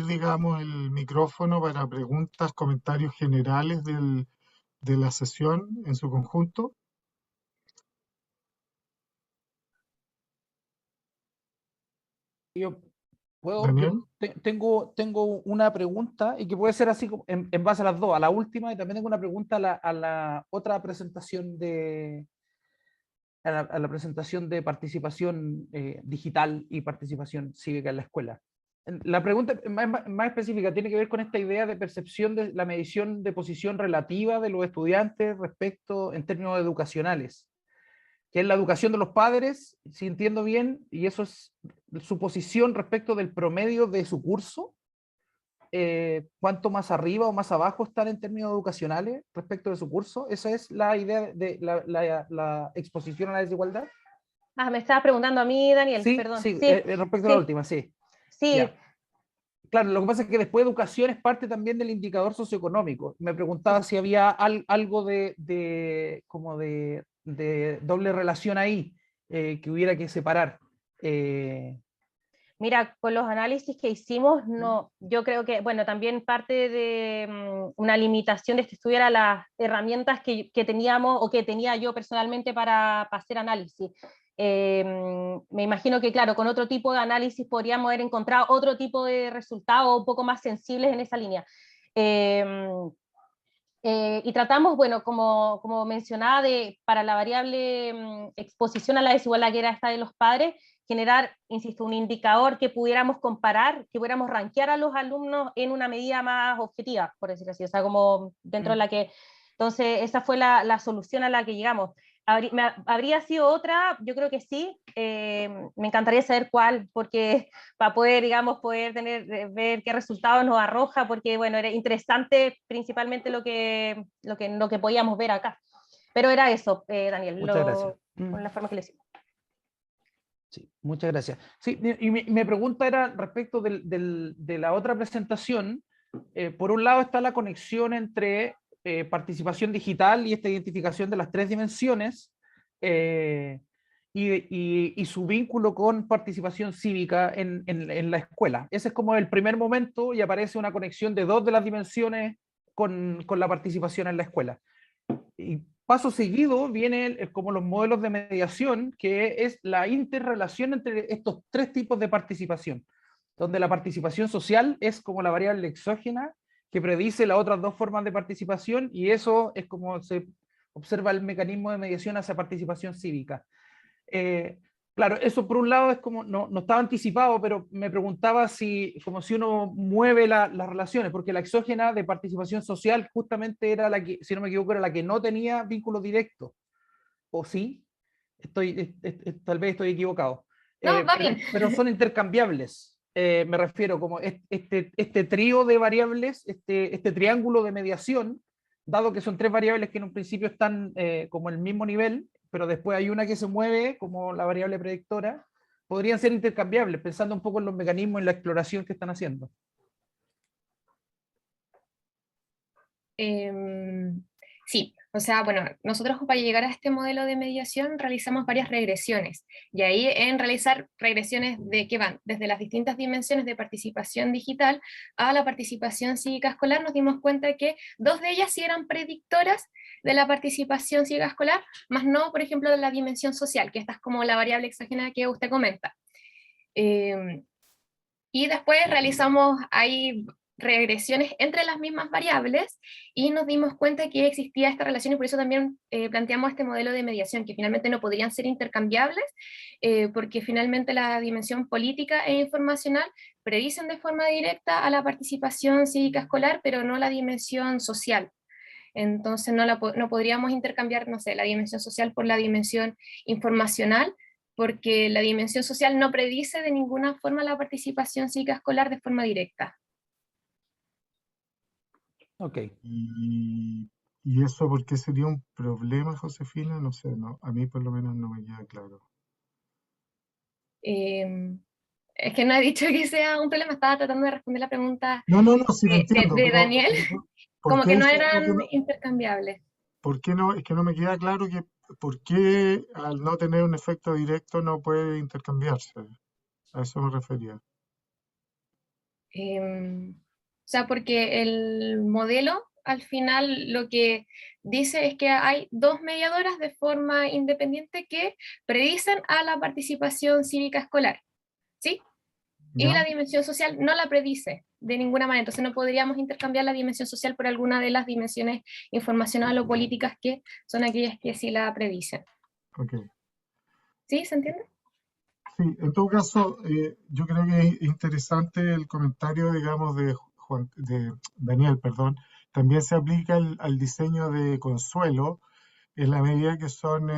digamos, el micrófono para preguntas, comentarios generales de la sesión en su conjunto. Yo Daniel. tengo una pregunta y que puede ser así en base a las dos, a la última, y también tengo una pregunta a la otra presentación a la presentación de participación digital y participación cívica en la escuela. La pregunta más específica tiene que ver con esta idea de percepción de la medición de posición relativa de los estudiantes respecto en términos educacionales. que es la educación de los padres, si entiendo bien, y eso es su posición respecto del promedio de su curso, cuánto más arriba o más abajo están en términos educacionales respecto de su curso. Esa es la idea de la exposición a la desigualdad. Ah, me estaba preguntando a mí, Daniel, Sí, perdón. sí, Sí, respecto a la sí, última, sí. sí. Ya. Claro, lo que pasa es que después educación es parte también del indicador socioeconómico. Me preguntaba si había algo como de doble relación ahí, que hubiera que separar. Mira, con los análisis que hicimos, no, yo creo que, bueno, también parte de una limitación de este estudio era las herramientas que teníamos o que tenía yo personalmente para hacer análisis. Me imagino que, claro, con otro tipo de análisis podríamos haber encontrado otro tipo de resultados un poco más sensibles en esa línea. Y tratamos, bueno, como mencionaba, para la variable exposición a la desigualdad, que era esta de los padres, generar, insisto, un indicador que pudiéramos comparar, que pudiéramos rankear a los alumnos en una medida más objetiva, por decirlo así, o sea, como dentro de la que... Entonces, esa fue la solución a la que llegamos. ¿Habría sido otra? Yo creo que sí. Me encantaría saber cuál, porque para poder, digamos, ver qué resultados nos arroja, porque, bueno, era interesante principalmente lo que podíamos ver acá. Pero era eso, Daniel, Muchas gracias. con la forma que le hicimos. Sí, muchas gracias. Sí, y mi pregunta era respecto de la otra presentación. Por un lado está la conexión entre participación digital y esta identificación de las 3 dimensiones, y su vínculo con participación cívica en la escuela. Ese es como el primer momento y aparece una conexión de 2 de las dimensiones con la participación en la escuela. Y paso seguido viene como los modelos de mediación, que es la interrelación entre estos 3 tipos de participación, donde la participación social es como la variable exógena que predice las otras 2 formas de participación, y eso es como se observa el mecanismo de mediación hacia participación cívica. Claro, eso por un lado es como, no estaba anticipado, pero me preguntaba si uno mueve las relaciones, porque la exógena de participación social justamente era la que, si no me equivoco, era la que no tenía vínculo directo. ¿O sí? Tal vez estoy equivocado. No, va bien. Pero son intercambiables. Me refiero como este trío de variables, este triángulo de mediación, dado que son 3 variables que en un principio están como en el mismo nivel, pero después hay una que se mueve como la variable predictora, podrían ser intercambiables, pensando un poco en los mecanismos, en la exploración que están haciendo. Sí, o sea, bueno, nosotros para llegar a este modelo de mediación realizamos varias regresiones, y ahí en realizar regresiones que van desde las distintas dimensiones de participación digital a la participación cívica escolar, nos dimos cuenta que 2 de ellas sí eran predictoras de la participación cívica escolar, más no, por ejemplo, de la dimensión social, que esta es como la variable exógena que usted comenta. Y después realizamos ahí regresiones entre las mismas variables y nos dimos cuenta que existía esta relación, y por eso también planteamos este modelo de mediación, que finalmente no podrían ser intercambiables, porque finalmente la dimensión política e informacional predicen de forma directa a la participación cívica escolar, pero no la dimensión social. Entonces no podríamos intercambiar, no sé, la dimensión social por la dimensión informacional, porque la dimensión social no predice de ninguna forma la participación cívica escolar de forma directa. Ok. ¿Y eso por qué sería un problema, Josefina? No sé, a mí por lo menos no me queda claro. Es que no he dicho que sea un problema, estaba tratando de responder la pregunta No, sí lo entiendo, de pero Daniel, ¿por como qué que no dices tú eran que no? intercambiables. ¿Por qué no? Es que no me queda claro por qué al no tener un efecto directo no puede intercambiarse. A eso me refería. O sea, porque el modelo al final lo que dice es que hay 2 mediadoras de forma independiente que predicen a la participación cívica escolar, ¿sí? Y ¿Ya? la dimensión social no la predice de ninguna manera, entonces no podríamos intercambiar la dimensión social por alguna de las dimensiones informacionales o políticas que son aquellas que sí la predicen. Ok. ¿Sí? ¿Se entiende? Sí, en todo caso, yo creo que es interesante el comentario, digamos, de Daniel, perdón. También se aplica al diseño de Consuelo, en la medida que son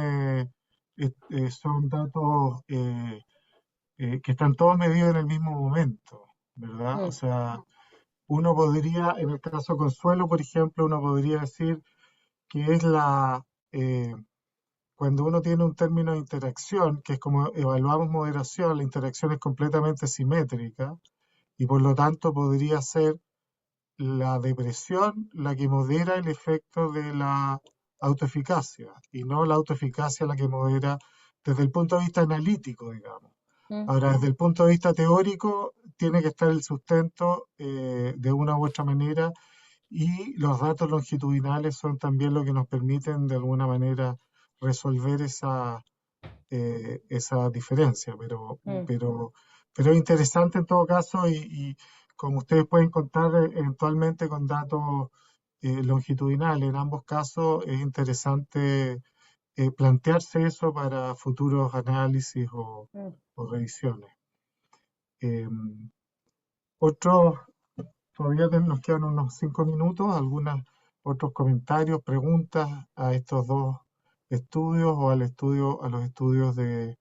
son datos que están todos medidos en el mismo momento, ¿verdad? O sea, uno podría, en el caso Consuelo, por ejemplo, uno podría decir que es cuando uno tiene un término de interacción, que es como evaluamos moderación, la interacción es completamente simétrica y por lo tanto podría ser la depresión la que modera el efecto de la autoeficacia y no la autoeficacia la que modera desde el punto de vista analítico, digamos. Ahora, desde el punto de vista teórico, tiene que estar el sustento de una u otra manera y los datos longitudinales son también lo que nos permiten de alguna manera resolver esa diferencia, pero es interesante en todo caso y como ustedes pueden contar eventualmente con datos longitudinales, en ambos casos es interesante plantearse eso para futuros análisis o revisiones. Todavía nos quedan unos 5 minutos, otros comentarios, preguntas a estos dos estudios o a los estudios de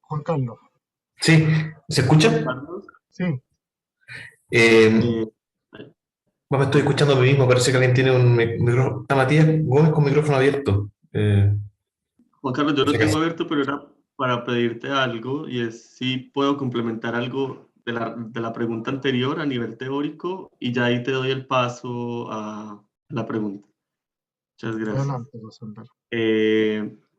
Juan Carlos. Sí, ¿se escucha? Sí. Bueno, me estoy escuchando a mí mismo, parece que alguien tiene un micrófono. Está Matías Gómez con micrófono abierto. Juan Carlos, yo lo si tengo acaso. abierto, pero era para pedirte algo, y es si puedo complementar algo de la pregunta anterior a nivel teórico, y ya ahí te doy el paso a la pregunta. Muchas gracias. Adelante, Rosendo.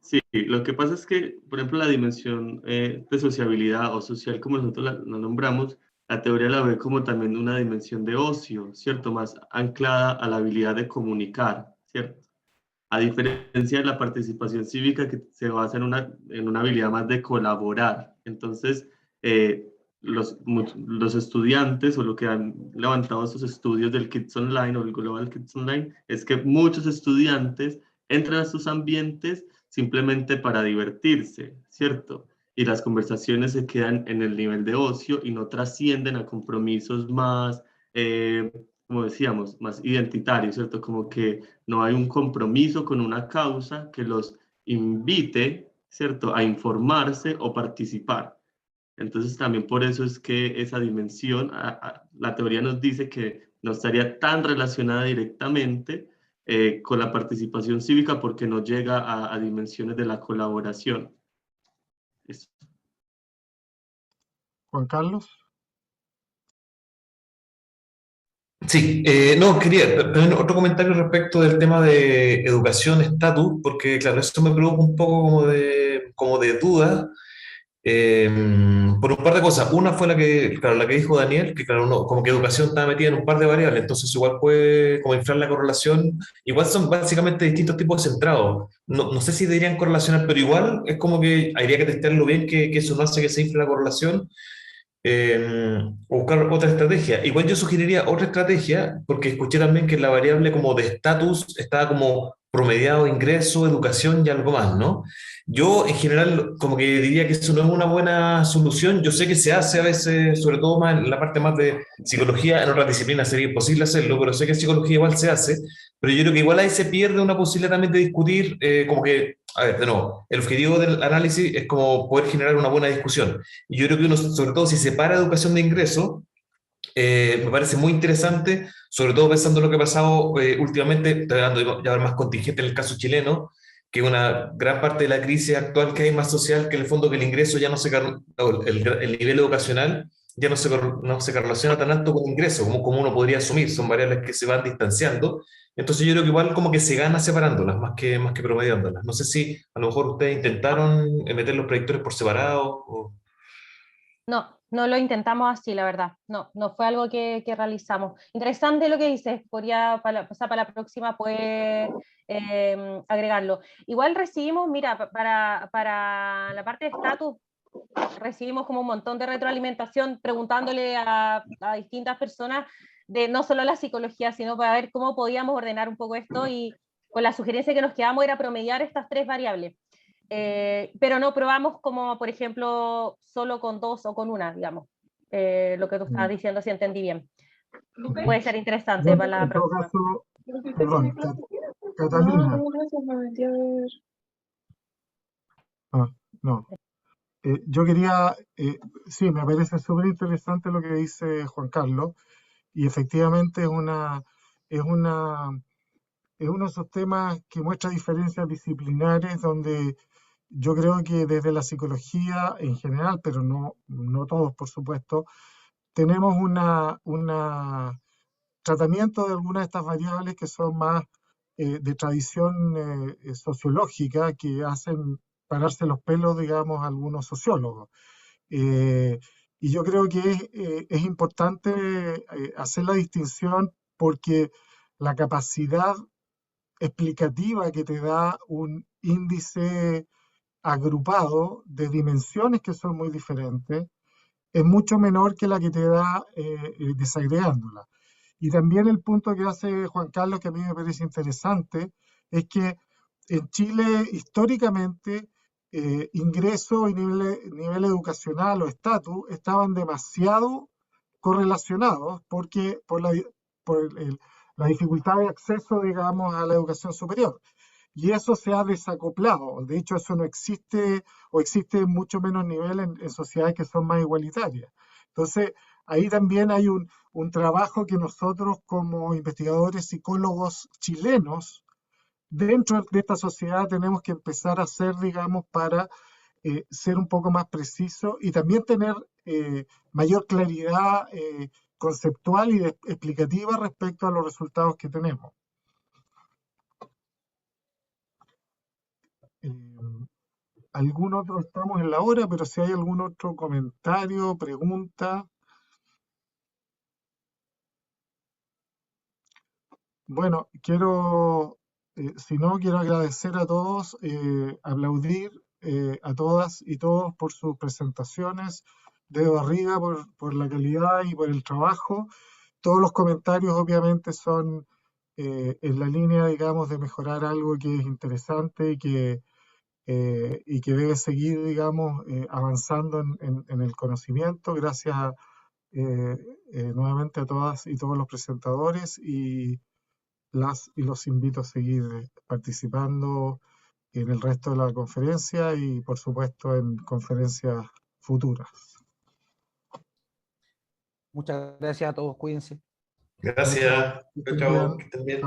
Sí, lo que pasa es que, por ejemplo, la dimensión de sociabilidad o social, como nosotros la nombramos, la teoría la ve como también una dimensión de ocio, ¿cierto? Más anclada a la habilidad de comunicar, ¿cierto? A diferencia de la participación cívica que se basa en una habilidad más de colaborar. Entonces, los estudiantes o lo que han levantado estos estudios del Kids Online o el Global Kids Online es que muchos estudiantes entran a sus ambientes simplemente para divertirse, ¿cierto? Y las conversaciones se quedan en el nivel de ocio y no trascienden a compromisos más, como decíamos, más identitarios, ¿cierto? Como que no hay un compromiso con una causa que los invite, ¿cierto?, a informarse o participar. Entonces también por eso es que esa dimensión, la teoría nos dice que no estaría tan relacionada directamente con la participación cívica porque no llega a dimensiones de la colaboración. Eso. Juan Carlos. Sí, no, quería también otro comentario respecto del tema de educación, estatus, porque claro, eso me provoca un poco como de duda, por un par de cosas. Una fue claro, la que dijo Daniel, que claro, como que educación está metida en un par de variables, entonces igual puede como inflar la correlación. Igual son básicamente distintos tipos de centrados. No sé si deberían correlacionar, pero igual es como que habría que testarlo bien, que eso no hace que se infle la correlación. Buscar otra estrategia. Igual yo sugeriría otra estrategia, porque escuché también que la variable como de estatus estaba como promediado ingreso, educación y algo más, ¿no? Yo en general como que diría que eso no es una buena solución. Yo sé que se hace a veces, sobre todo más en la parte más de psicología, en otras disciplinas sería imposible hacerlo, pero sé que en psicología igual se hace, pero yo creo que igual ahí se pierde una posibilidad también de discutir, como que, a ver, de nuevo, el objetivo del análisis es como poder generar una buena discusión. Y yo creo que uno, sobre todo si separa educación de ingreso, me parece muy interesante, sobre todo pensando en lo que ha pasado últimamente, estoy hablando ya más contingente en el caso chileno, que una gran parte de la crisis actual que hay más social, que en el fondo que el ingreso ya no se, el nivel educacional ya no se correlaciona tan alto con el ingreso, como uno podría asumir, son variables que se van distanciando. Entonces yo creo que igual como que se gana separándolas, más que promediándolas. No sé si a lo mejor ustedes intentaron meter los predictores por separado. No, no lo intentamos así, la verdad. No fue algo que realizamos. Interesante lo que dices, podría, para la próxima puede agregarlo. Igual recibimos, mira, para la parte de estatus, recibimos como un montón de retroalimentación preguntándole a distintas personas, de no solo la psicología, sino para ver cómo podíamos ordenar un poco esto, y con la sugerencia que nos quedamos era promediar estas tres variables. Pero no probamos como, por ejemplo, solo con dos o con una, digamos. Lo que tú estabas diciendo, si entendí bien. Puede ser interesante para la próxima. Caso, perdón, Catalina. No. Yo quería, sí, me parece súper interesante lo que dice Juan Carlos, y efectivamente es uno de esos temas que muestra diferencias disciplinares donde yo creo que desde la psicología en general, pero no todos, por supuesto, tenemos un tratamiento de algunas de estas variables que son más de tradición sociológica, que hacen pararse los pelos, digamos, a algunos sociólogos. Eh, y yo creo que es importante hacer la distinción porque la capacidad explicativa que te da un índice agrupado de dimensiones que son muy diferentes es mucho menor que la que te da desagregándola. Y también el punto que hace Juan Carlos, que a mí me parece interesante, es que en Chile históricamente ingreso y nivel educacional o estatus estaban demasiado correlacionados porque por la dificultad de acceso, digamos, a la educación superior. Y eso se ha desacoplado. De hecho, eso no existe o existe en mucho menos nivel en sociedades que son más igualitarias. Entonces, ahí también hay un trabajo que nosotros como investigadores psicólogos chilenos, dentro de esta sociedad, tenemos que empezar a hacer, digamos, para ser un poco más preciso y también tener mayor claridad conceptual y explicativa respecto a los resultados que tenemos. ¿Algún otro? Estamos en la hora, pero si hay algún otro comentario, pregunta. Bueno, si no, quiero agradecer a todos, aplaudir a todas y todos por sus presentaciones, dedo arriba por la calidad y por el trabajo. Todos los comentarios obviamente son en la línea, digamos, de mejorar algo que es interesante y que debe seguir, digamos, avanzando en el conocimiento. Gracias nuevamente a todas y todos los presentadores y los invito a seguir participando en el resto de la conferencia y por supuesto en conferencias futuras. Muchas gracias a todos, cuídense. Gracias. Que estén Chao, bien. que estén bien.